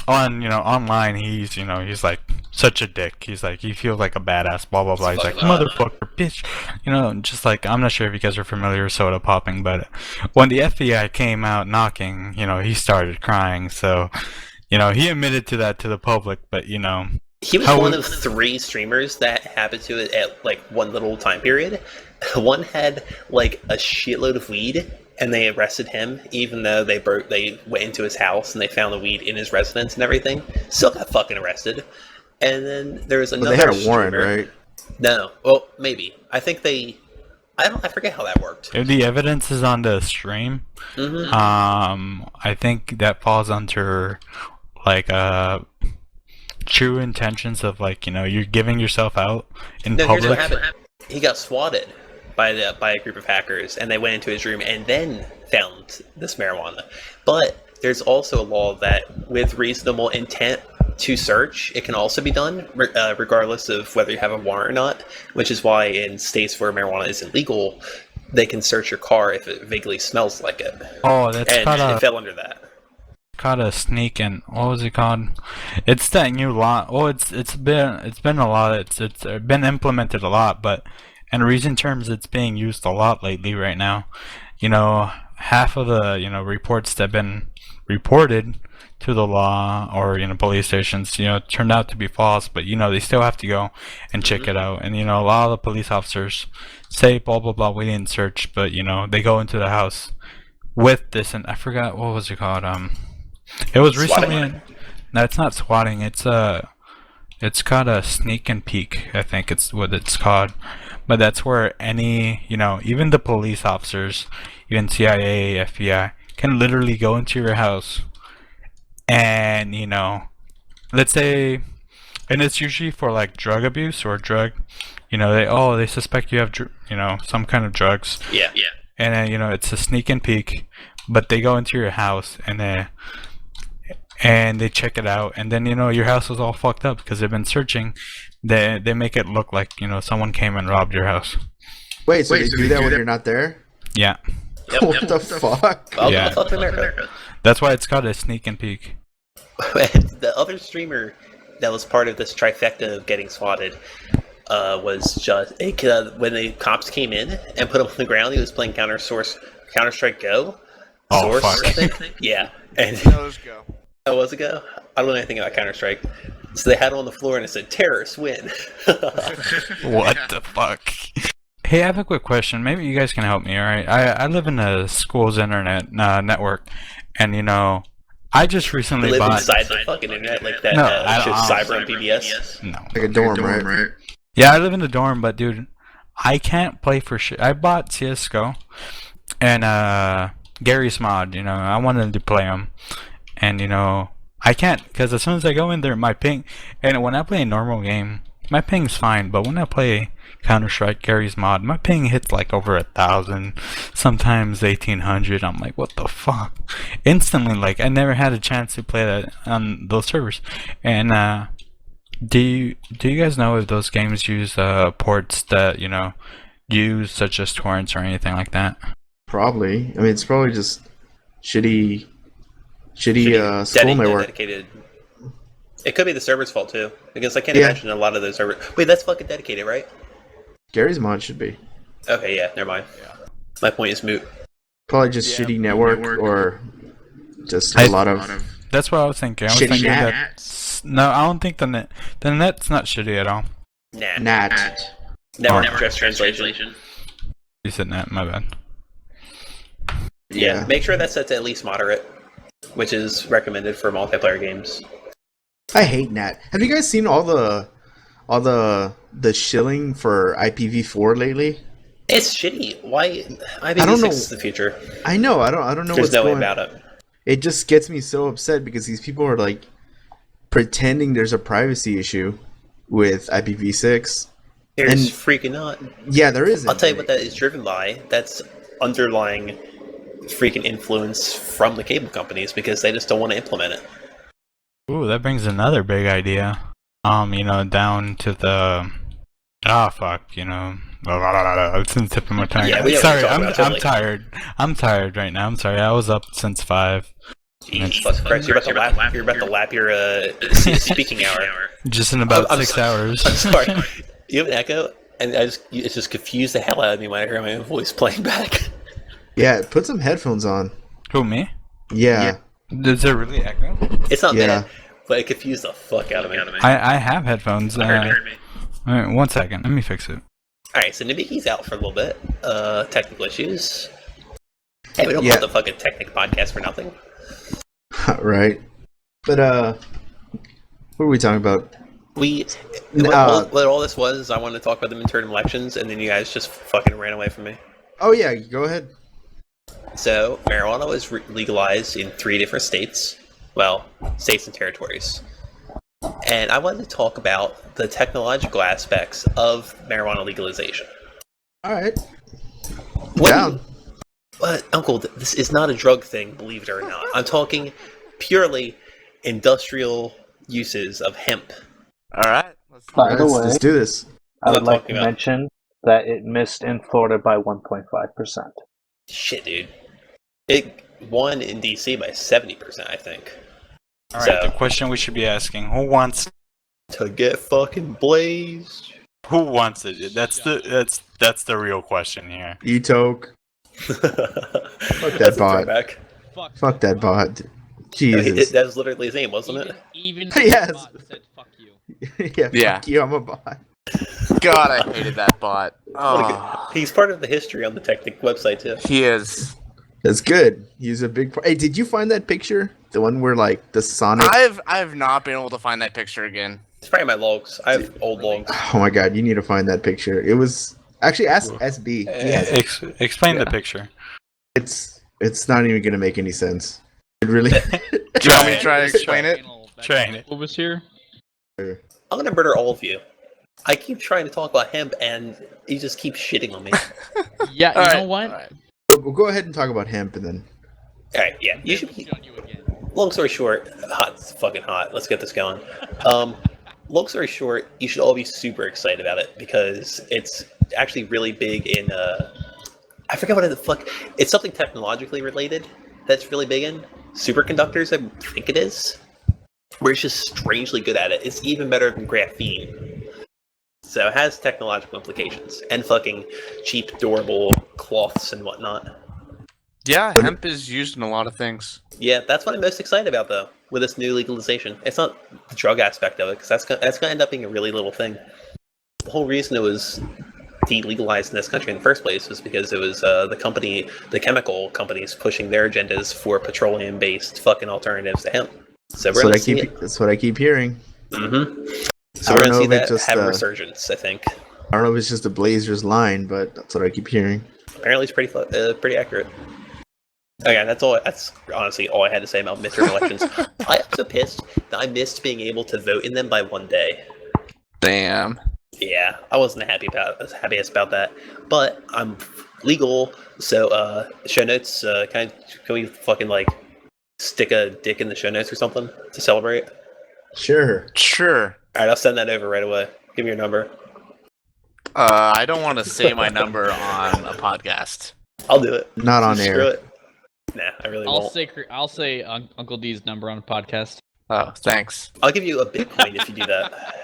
on online, he's like such a dick. He's like, he feels like a badass, blah blah blah. He's like, motherfucker, bitch, just like, I'm not sure if you guys are familiar with soda popping, but when the FBI came out knocking, he started crying. So he admitted to that to the public, but he was one of 3 streamers that happened to it at like one little time period. One had like a shitload of weed, and they arrested him, even though they went into his house and they found the weed in his residence and everything. Still got fucking arrested. And then there was another. But they had a warrant, right? No, well, maybe. I think I forget how that worked. If the evidence is on the stream, I think that falls under like true intentions of like you're giving yourself out in Here's what public. happened. He got swatted by a group of hackers, and they went into his room and then found this marijuana. But there's also a law that with reasonable intent to search, it can also be done regardless of whether you have a warrant or not, which is why in states where marijuana isn't legal, they can search your car if it vaguely smells like it. Oh, that's and called it fell under that. Called a sneak, and what was it called? It's that new law. Oh, it's been a lot. It's been implemented a lot, but in recent terms, it's being used a lot lately. Right now, half of the reports that have been reported to the law or police stations turned out to be false, but they still have to go and check it out. And a lot of the police officers say blah blah blah, we didn't search, but they go into the house with this, and I forgot what was it called. It was recently. No, it's not swatting. It's called a sneak and peek. I think it's what it's called. But that's where any even the police officers, even CIA, FBI, can literally go into your house and let's say, and it's usually for like drug abuse or drug, they suspect you have some kind of drugs. Yeah. And then it's a sneak and peek, but they go into your house and they check it out, and then your house is all fucked up because they've been searching. They make it look like someone came and robbed your house. Wait, so they do that when you're not there? Yeah. What the fuck? Welcome Yeah. to fucking America. That's why it's called a sneak and peek. The other streamer that was part of this trifecta of getting swatted was just when the cops came in and put him on the ground. He was playing Counter-Strike Go. Oh, Source, fuck. I think. Yeah, and No, let's go. that was a Go. I don't know anything about Counter-Strike, so they had him on the floor and it said "terrorists win." What the fuck? Hey, I have a quick question. Maybe you guys can help me, alright? I live in a school's internet network, and I just recently Live bought... inside the fucking internet like that. No, I Shit, don't- Cyber and PBS. No. Like a dorm, right? Yeah, I live in the dorm, but dude, I can't play for shit. I bought CSGO and Gary's mod, I wanted to play them. And I can't, because as soon as I go in there, my ping, and when I play a normal game, my ping's fine, but when I play Counter-Strike Gary's mod, my ping hits like over 1,000, sometimes 1,800. I'm like, what the fuck? Instantly, like, I never had a chance to play that on those servers. And do you guys know if those games use ports that use such as torrents or anything like that? Probably. I mean, it's probably just shitty school network. Dedicated. It could be the server's fault too, because I can't Yeah. imagine a lot of those servers. Wait, that's fucking dedicated, right? Gary's mod should be. Okay, yeah, never mind. My point is moot. Probably just shitty network or just I- a lot of That's what I was thinking. I was shitty thinking net. that. No, I don't think the net's not shitty at all. Nah. Nat. Network address translation. You said net, my bad. Yeah, make sure that's set to at least moderate, which is recommended for multiplayer games. I hate Nat. Have you guys seen all the shilling for IPv4 lately? It's shitty. Why? I don't know. IPv6 is the future. I know. I don't know There's what's no way going. about it. It just gets me so upset because these people are like pretending there's a privacy issue with IPv6. There's And- freaking not. Yeah, there isn't. I'll tell you what that is driven by. That's underlying freaking influence from the cable companies because they just don't want to implement it. Ooh, that brings another big idea. Down to the fuck, it's in the tip of my tongue. Yeah, we haven't sorry, talked I'm about it, like- tired. I'm tired right now. I'm sorry. I was up since 5. Jesus Christ, you're about to lap your speaking hour. Just in about I'm 6 sorry. hours. I'm sorry. You have an echo, and it just confused the hell out of me when I hear my own voice playing back. Yeah, put some headphones on. Who, me? Yeah. Does it really echo? It's not Yeah. bad, but it confused the fuck out of me. I have headphones. Heard me. All right, 1 second. Let me fix it. Alright, so Nabiki's out for a little bit. Technical issues. Hey, we don't Yeah. call it the fucking Teknik podcast for nothing. Right. But what are we talking about? What all this was, I wanted to talk about the midterm elections, and then you guys just fucking ran away from me. Oh yeah, go ahead. So, marijuana was legalized in 3 different states. Well, states and territories. And I wanted to talk about the technological aspects of marijuana legalization. All right. What do Down. you- But, Uncle, this is not a drug thing, believe it or not. I'm talking purely industrial uses of hemp. All right. By the way, Let's do this. I would I'm like talking to about- mention that it missed in Florida by 1.5%. Shit, dude. It won in DC by 70%, I think. All right, So- the question we should be asking: Who wants? To get fucking blazed. Who wants it? That's the real question here. E-toke. Fuck that That's a bot. throwback. Fuck that bot. No, Jesus. that was literally his name, wasn't it? Even Yes. the bot said "fuck you." Yeah, Yeah. fuck you, I'm a bot. God, I hated that bot. What a good- Oh, He's part of the history on the Teknik website too. he is. That's good. He's a big part. Hey, did you find that picture? The one where like the Sonic. I've not been able to find that picture again. It's probably my logs. I have old logs. Oh my god, you need to find that picture. It was actually ask SB. Yes. Explain Yeah. the picture. It's not even gonna make any sense. It really. Do you want me to try to explain it? Train it. What was here? I'm gonna murder all of you. I keep trying to talk about hemp, and he just keeps shitting on me. Yeah, All you right, know what? all right. We'll go ahead and talk about hemp and then. All right, yeah. You should be. On you again. Long story short, it's fucking hot. Let's get this going. Long story short, you should all be super excited about it because it's actually really big in. I forget what the fuck. It's something technologically related that's really big in superconductors. I think it is. Where it's just strangely good at it. It's even better than graphene. So it has technological implications and fucking cheap, durable cloths and whatnot. Yeah, hemp is used in a lot of things. Yeah, that's what I'm most excited about, though, with this new legalization. It's not the drug aspect of it, because that's gonna end up being a really little thing. The whole reason it was delegalized in this country in the first place was because it was the chemical companies pushing their agendas for petroleum-based fucking alternatives to hemp. So we're gonna see it. That's what I keep hearing. Mm-hmm. So I we're don't gonna know see if that it's just have a resurgence, I think. I don't know if it's just a Blazers line, but that's what I keep hearing. Apparently, it's pretty accurate. Okay, that's all. That's honestly all I had to say about midterm elections. I am so pissed that I missed being able to vote in them by one day. Damn. Yeah, I wasn't happiest about that. But I'm legal, so show notes. Can we fucking like stick a dick in the show notes or something to celebrate? Sure. Sure. All right, I'll send that over right away. Give me your number. I don't want to say my number on a podcast. I'll do it. Not on Screw air. it. Nah, I really won't. I'll say Uncle D's number on a podcast. Oh, thanks. I'll give you a Bitcoin if you do that.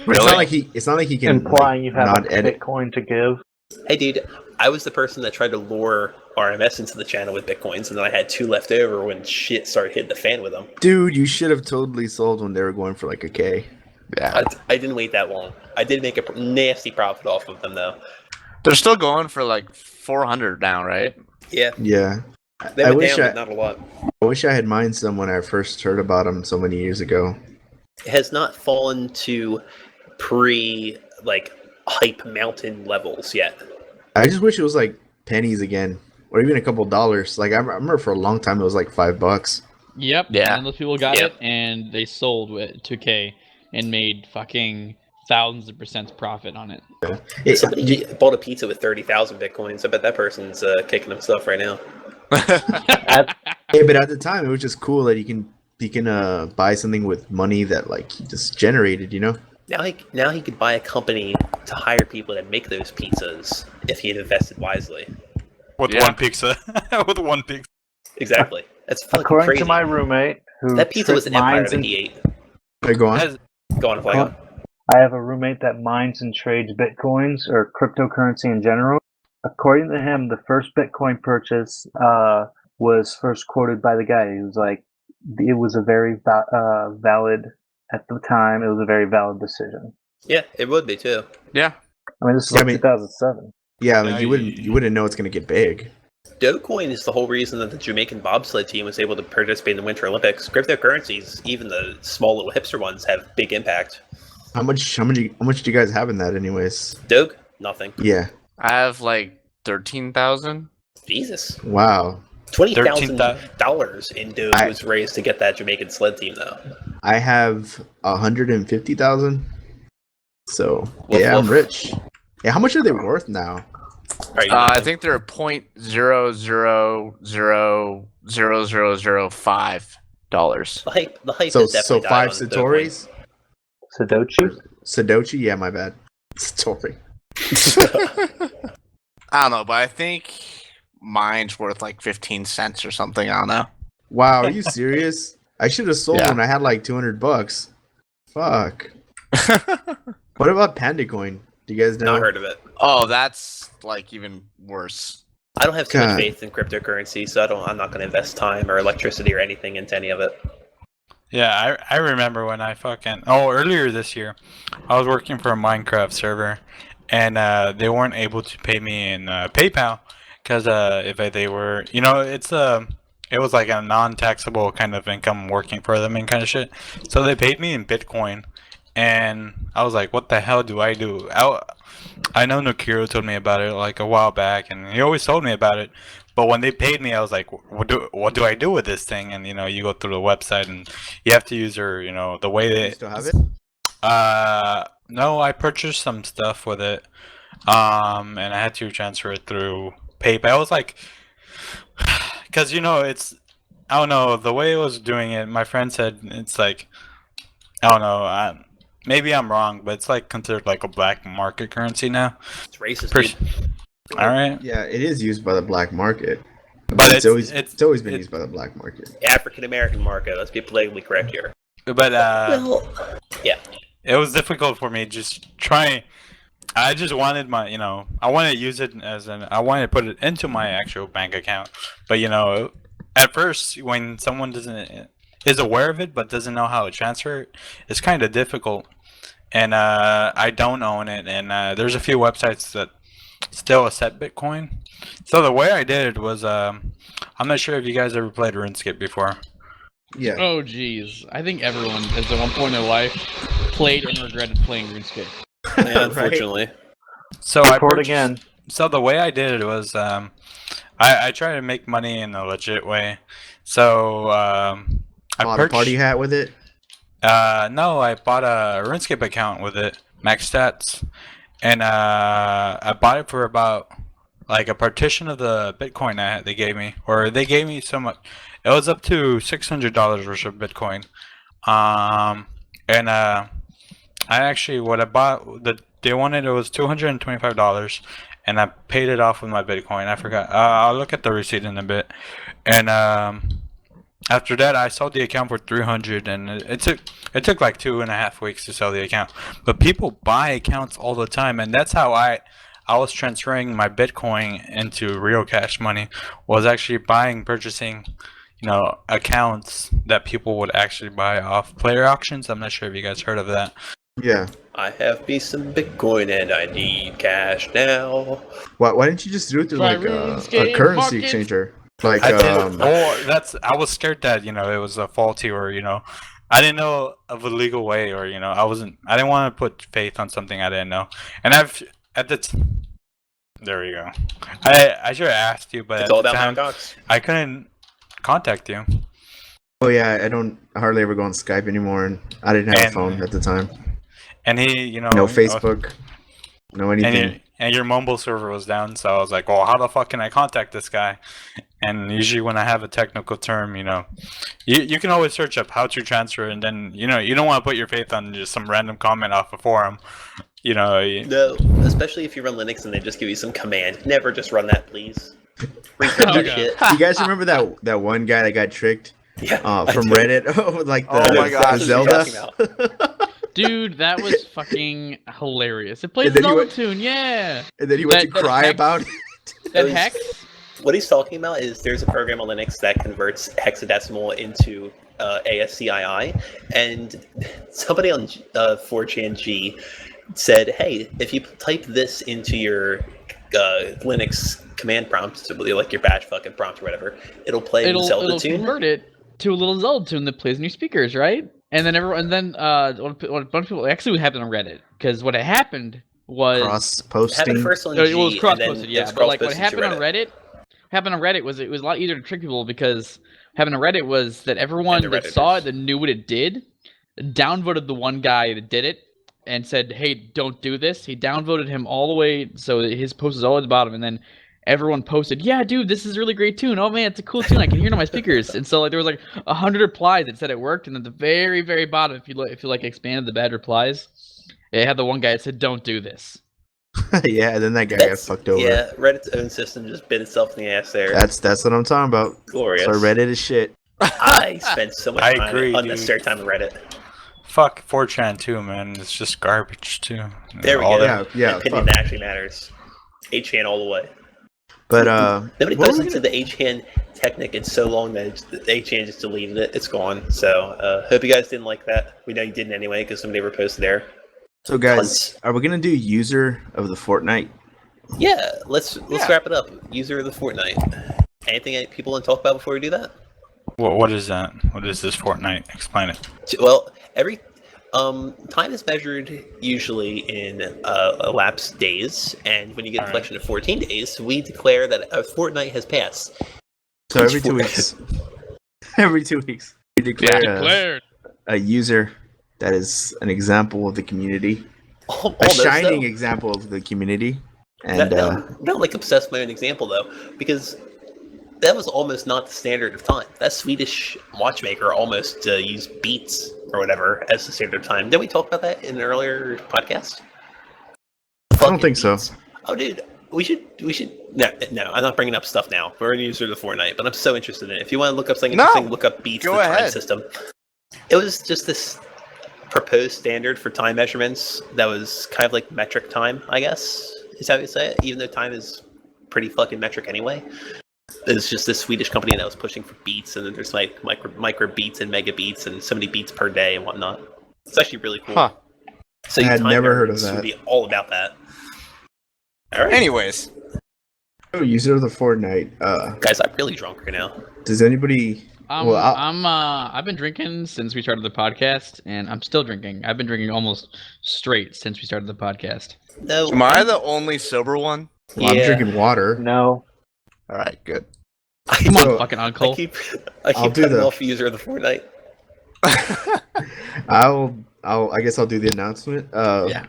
Really? It's not like he can Implying you have not a edit. Bitcoin to give. Hey, dude, I was the person that tried to lure RMS into the channel with Bitcoins, and then I had 2 left over when shit started hitting the fan with them. Dude, you should have totally sold when they were going for like a K. Yeah. I didn't wait that long. I did make a nasty profit off of them, though. They're still going for like 400 now, right? Yeah, Yeah. they I went wish down, but not a lot. I wish I had mined some when I first heard about them so many years ago. It has not fallen to hype mountain levels yet. I just wish it was like pennies again, or even a couple dollars. Like I remember for a long time it was like $5. Yep. Yeah. And those people got Yep. it, and they sold with 2K and made fucking thousands of % profit on it. Somebody bought a pizza with 30,000 Bitcoins. I bet that person's kicking himself right now. Hey, but at the time it was just cool that you can buy something with money that like he just generated, you know? Now he could buy a company to hire people to make those pizzas if he had invested wisely. With Yeah. one pizza. With one pizza. Exactly. That's fucking According crazy. to my roommate, who That pizza was an empire mines that and he ate. Hey, go on. Has- Go on, Flygon. I have a roommate that mines and trades bitcoins or cryptocurrency in general. According to him, the first Bitcoin purchase was first quoted by the guy. He was like, it was a very valid, at the time, it was a very valid decision. Yeah, it would be too. Yeah. I mean, this is Yeah, I like mean- 2007. Yeah, I mean, Yeah, you wouldn't know it's gonna get big. Dogecoin is the whole reason that the Jamaican bobsled team was able to participate in the Winter Olympics. Cryptocurrencies, even the small little hipster ones, have big impact. How much do you guys have in that, anyways? Doge, nothing. Yeah. I have like 13,000. Jesus, Wow. $20,000 in Doge I- was raised to get that Jamaican sled team, though. I have 150,000. So Woof, yeah, I'm woof. rich. Yeah, how much are they worth now? Are you I think they're $0.000005. the hype So has definitely died 5 on the Satoris? Sadochi? Sadochi? Yeah, my bad. Satori. I don't know, but I think mine's worth like 15 cents or something. I don't know. Wow, are you serious? I should have sold Yeah. when I had like $200. Fuck. What about Panda Coin? Do you guys Bitcoin. know? Not heard of it. Oh, that's like even worse. I don't have too much God. faith in cryptocurrency, so I'm not going to invest time or electricity or anything into any of it. Yeah, I remember when I earlier this year, I was working for a Minecraft server, and they weren't able to pay me in PayPal because if they were, it was like a non-taxable kind of income working for them and kind of shit. So they paid me in Bitcoin, and I was like, what the hell do I do? I know Nokiro told me about it like a while back, and he always told me about it. But when they paid me, I was like, what do I do with this thing? And you go through the website, and you have to use the way You they. still have it? No, I purchased some stuff with it, and I had to transfer it through PayPal. I was like, because it's, I don't know, the way it was doing it. My friend said it's like, I don't know, maybe I'm wrong, but it's like considered like a black market currency now. It's racist, dude. All right. Yeah, it is used by the black market. But it's always been used by the black market. African American market. Let's be politically correct here. But yeah, it was difficult for me just trying. I just wanted I wanted to use it I wanted to put it into my actual bank account. But at first when someone is aware of it but doesn't know how to transfer it, it's kind of difficult. And I don't own it, and there's a few websites that still accept Bitcoin. So the way I did it was, I'm not sure if you guys ever played RuneScape before. Yeah. Oh, geez. I think everyone has at one point in their life played and regretted playing RuneScape. Yeah, unfortunately. So Record again. So the way I did it was, I try to make money in a legit way. So I Bought a party hat with it? No, I bought a RuneScape account with it, max stats, and I bought it for about like a partition of the Bitcoin they gave me, or they gave me so much. It was up to $600 worth of Bitcoin, and I actually what I bought they wanted it was $225, and I paid it off with my Bitcoin. I forgot. I'll look at the receipt in a bit, and after that, I sold the account for $300, and it took like 2.5 weeks to sell the account. But people buy accounts all the time, and that's how I was transferring my Bitcoin into real cash money. Was actually purchasing, accounts that people would actually buy off player auctions. I'm not sure if you guys heard of that. Yeah. I have me some Bitcoin and I need cash now. Why didn't you just do it through like a currency exchanger? Like I was scared that it was a faulty, or I didn't know of a legal way, or I didn't want to put faith on something I didn't know. And there you go. I should have asked you, but It's all at the about time, Mt. Gox. I couldn't contact you. Oh yeah, I don't hardly ever go on Skype anymore, and I didn't have a phone at the time. And he, no Facebook, no anything. And your mumble server was down, so I was like, well, how the fuck can I contact this guy? And usually when I have a technical term, you can always search up how to transfer, and then, you don't want to put your faith on just some random comment off a forum. No, especially if you run Linux and they just give you some command. Never just run that, please. Shit. You guys remember that one guy that got tricked? Yeah, from Reddit? like my gosh, the Zelda? Dude, that was fucking hilarious. It plays Zelda tune, yeah. And then he went to cry about it. That hex? What he's talking about is there's a program on Linux that converts hexadecimal into ASCII, and somebody on 4chan said, hey, if you type this into your Linux command prompt, so like your bash fucking prompt or whatever, it'll play Zelda tune. It'll convert it to a little Zelda tune that plays in your speakers, right? And then what a bunch of people actually what happened on Reddit, because what had happened was cross-posting. First on it G, was cross-posted, yeah. But like what happened on Reddit Reddit was it was a lot easier to trick people, because what happened on Reddit was that everyone that saw it that knew what it did downvoted the one guy that did it and said, hey, don't do this. He downvoted him all the way, so his post is all at the bottom, and then everyone posted, yeah, dude, this is a really great tune. Oh man, it's a cool tune. I can hear it on my speakers. And so like there was like 100 replies that said it worked, and at the very, very bottom, if you expanded the bad replies, it had the one guy that said, don't do this. Yeah, and then that guy got fucked over. Yeah, Reddit's own system just bit itself in the ass there. That's what I'm talking about. Glorious. So Reddit is shit. I spent so much unnecessary time on Reddit. Fuck 4chan too, man. It's just garbage too. There we go. Yeah. Opinion actually matters. 8chan all the way. But Nobody what goes was into the HN Teknik in so long that the HN just deleted it. It's gone. So hope you guys didn't like that. We know you didn't anyway because somebody ever posted there. So guys, are we gonna do user of the fortnight? Yeah, let's wrap it up. User of the fortnight. Anything that people want to talk about before we do that? What is that? What is this fortnight? Explain it. Well, every time is measured usually in elapsed days, and when you get a collection of 14 days, we declare that a fortnight has passed. So every 2 weeks. Every 2 weeks, we declare a user that is an example of the community, a shining example of the community. And not like obsessed by an example though, because that was almost not the standard of time. That Swedish watchmaker almost used beats or whatever as the standard of time. Did we talk about that in an earlier podcast? I don't think so. Oh, dude, we should. No, I'm not bringing up stuff now. We're going to use it for Fortnite, but I'm so interested in it. If you want to look up something interesting, look up beats. Go the time ahead. system. It was just this proposed standard for time measurements that was kind of like metric time, I guess, is how you say it, even though time is pretty fucking metric anyway. It's just this Swedish company that was pushing for beats, and then there's like micro beats and mega beats and so many beats per day and whatnot. It's actually really cool. Huh. So I had never heard of that. Would be all about that. All right. Anyways, user of the fortnight. Guys, I'm really drunk right now. Does anybody? I've been drinking since we started the podcast, and I'm still drinking. I've been drinking almost straight since we started the podcast. No, am I the only sober one? Well, I'm drinking water. No. All right, good. Come on, fucking uncle. I keep cutting off user of the fortnight. I guess I'll do the announcement. Yeah.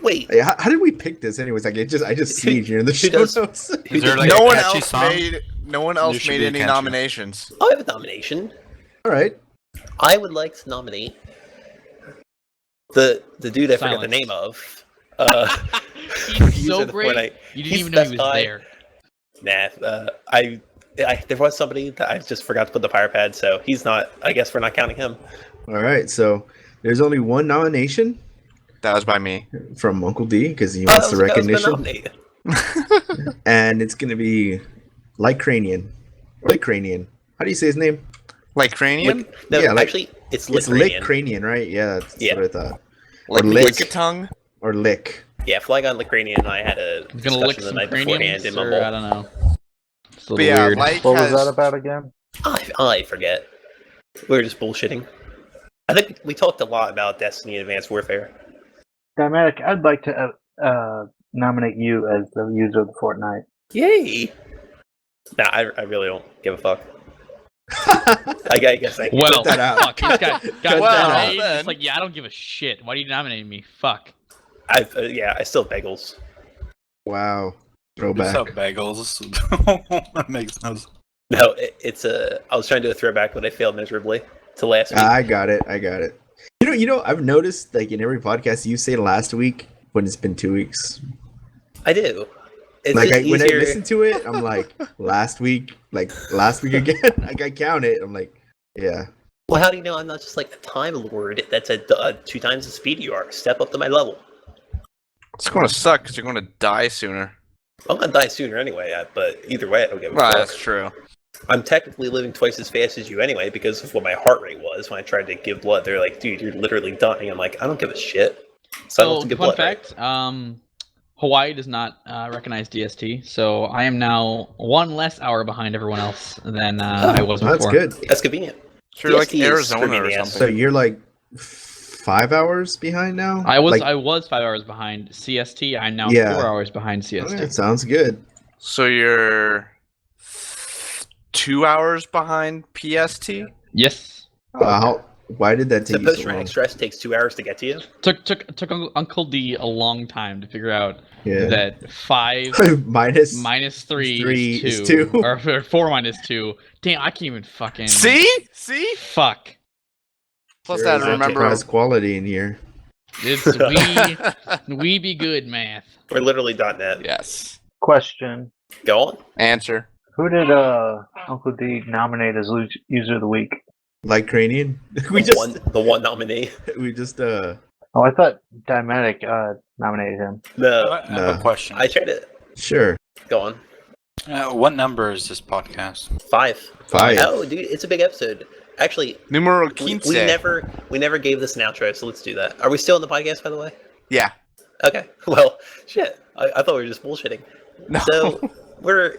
Wait. How did we pick this, anyways? Like, I just see it here in the show notes. Is there like no a one catchy else song? made any nominations. I have a nomination. All right. I would like to nominate the dude I forget the Silence. name of. He's User so of the great. Fortnite. You didn't He's even the know he was best guy. there. Nah, there was somebody that I just forgot to put the pirate pad, so he's not. I guess we're not counting him. All right. So there's only one nomination That was by me. from Uncle D because he wants the recognition, nominate. and it's gonna be Light Cranian. How do you say his name? Like cranium? No, Yeah, like- actually, it's It's Lick. Lick Cranian, right? Yeah, that's Yeah. what I thought. Like Lick. Lickitung? Or Lick. Yeah, Flygon, Lickranian, and I had a He's gonna lick discussion the some night beforehand in craniums, my or I bowl. don't know. It's a But little yeah, weird. Light What was has... that about again? I forget. We were just bullshitting. I think we talked a lot about Destiny and Advanced Warfare. Dymatic, I'd like to nominate you as the user of the fortnight. Yay! Nah, I really don't give a fuck. I guess I can. Well, that out. fuck. He's got Well, nominated. then. It's like, yeah, I don't give a shit. Why do you nominate me? Fuck. I still have bagels. Wow. What's Throwback. up, bagels? That makes no sense. No, it's I was trying to do a throwback, but I failed miserably to last week. I got it. You know, I've noticed like in every podcast you say last week when it's been 2 weeks. I do. It's Like just when I easier. listen to it, I'm like last week again. Like I count it. I'm like, yeah. Well, how do you know I'm not just like a time lord that's at 2 times the speed you are? Step up to my level. It's going to suck because you're going to die sooner. I'm gonna die sooner anyway, but either way, I don't give a Well, fuck. that's true. I'm technically living twice as fast as you anyway because of what my heart rate was when I tried to give blood. They're like, dude, you're literally dying. I'm like, I don't give a shit. So I don't have So, to give fun blood. right? fact, Hawaii does not recognize DST, so I am now 1 less hour behind everyone else than I was That's before. good. That's convenient. So you're like DST is Arizona screaming or the ass. So something. you're like 5 hours behind now. I was Like, 5 hours behind CST. I'm now Yeah. 4 hours behind CST. That sounds good. So you're 2 hours behind PST? Yes. Why did that The take you so post-traumatic long? stress takes 2 hours to get to you. Took Uncle D a long time to figure out Yeah. that 5 minus minus 3 3 is is 2. 2. Or 4 minus 2. Damn, I can't even fucking... See? Fuck. Plus There that is remember... enterprise quality in here. It's we be good math. We're literally .net. Yes. Question: Go on. Answer. who did Uncle D nominate as user of the week? Like Cranian. The one nominee. We just Oh, I thought Dymatic nominated him. No, I have a question. I tried to sure. go on. What number is this podcast? 5. 5. Oh, dude, it's a big episode. Actually, Numero we quince. never gave this an outro, so let's do that. Are we still in the podcast, by the way? Yeah. Okay. Well, shit. I thought we were just bullshitting. No. So we're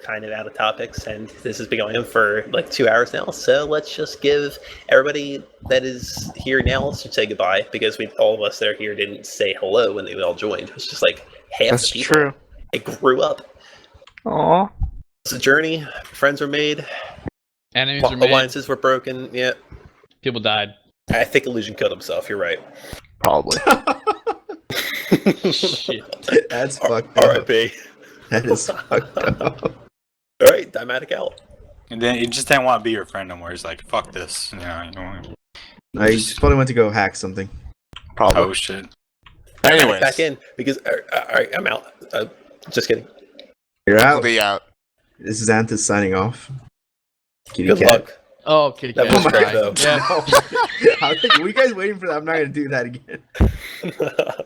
kind of out of topics, and this has been going on for like 2 hours now. So let's just give everybody that is here now should say goodbye, because all of us that are here didn't say hello when they all joined. It's just like half That's the people. true. It grew up. Aw. It's a journey. Friends were made. Enemies are made. Alliances were broken. Yeah. People died. I think Alusion killed himself. You're right. Probably. Shit. That's fucked up. R.I.P. That is fucked up. All right, Dymatic out. And then he just didn't want to be your friend no more. He's like, fuck this. You know, I probably went to go hack something. Probably. oh shit. Anyways. Back in, because all right, I'm out. Just kidding. You're I'll out. be out. This is Zanthas signing off. Good KittyKatt. luck. Oh, kitty That cat. was great, Cry. though. Yeah. Were you guys waiting for that? I'm not gonna do that again.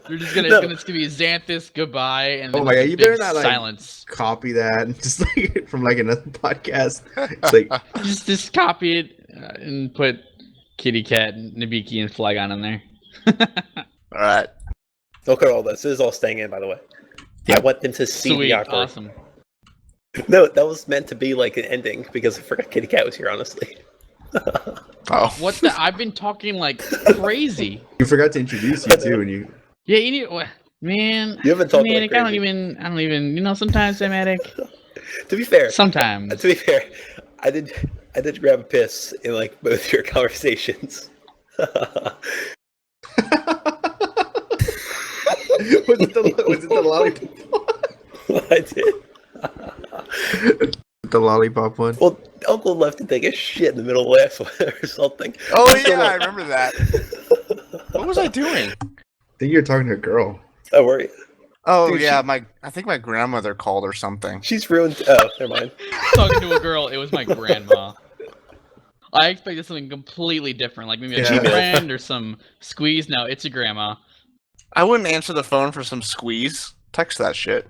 You're just gonna, No. it's gonna be Xanthus, goodbye, and then Oh my God, just you big better not, like- silence. Copy that and just like from like another podcast. It's like Just copy it and put KittyKatt, Nabiki, and Flygon in there. All right. Look at all this. This is all staying in, by the way. I want them to see Sweet, the awkward. awesome. No, that was meant to be like an ending, because I forgot KittyKatt was here, honestly. Oh. What the? I've been talking like crazy. you forgot to introduce you too, and you. Yeah, you need, man. You haven't talked like Dymatic, I crazy. don't even. You know, sometimes Dymatic. To be fair, Sometimes. to be fair, I did grab a piss in like both your conversations. Was it the lollipop? I did. The lollipop one. Well, Uncle left to take a shit in the middle of the last one or something. Oh yeah, I remember that. What was I doing? I think you're talking to a girl. Don't worry. Oh Dude, yeah, I think my grandmother called or something. She's ruined. Oh, never mind. Talking to a girl, it was my grandma. I expected something completely different, like maybe a Yeah. friend or some squeeze. No, it's a grandma. I wouldn't answer the phone for some squeeze. Text that shit.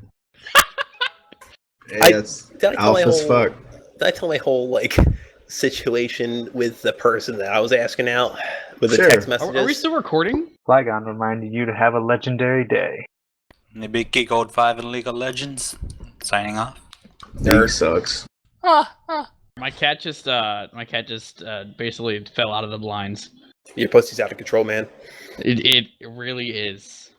Hey, that's Did I tell my alpha as whole? fuck. Did I tell my whole like situation with the person that I was asking out with the Sure. text Are messages? we still recording? Flygon reminded you to have a legendary day. Nabiki Gold 5 in League of Legends. Signing off. Nerd sucks. My cat just basically fell out of the blinds. Your pussy's out of control, man. It really is.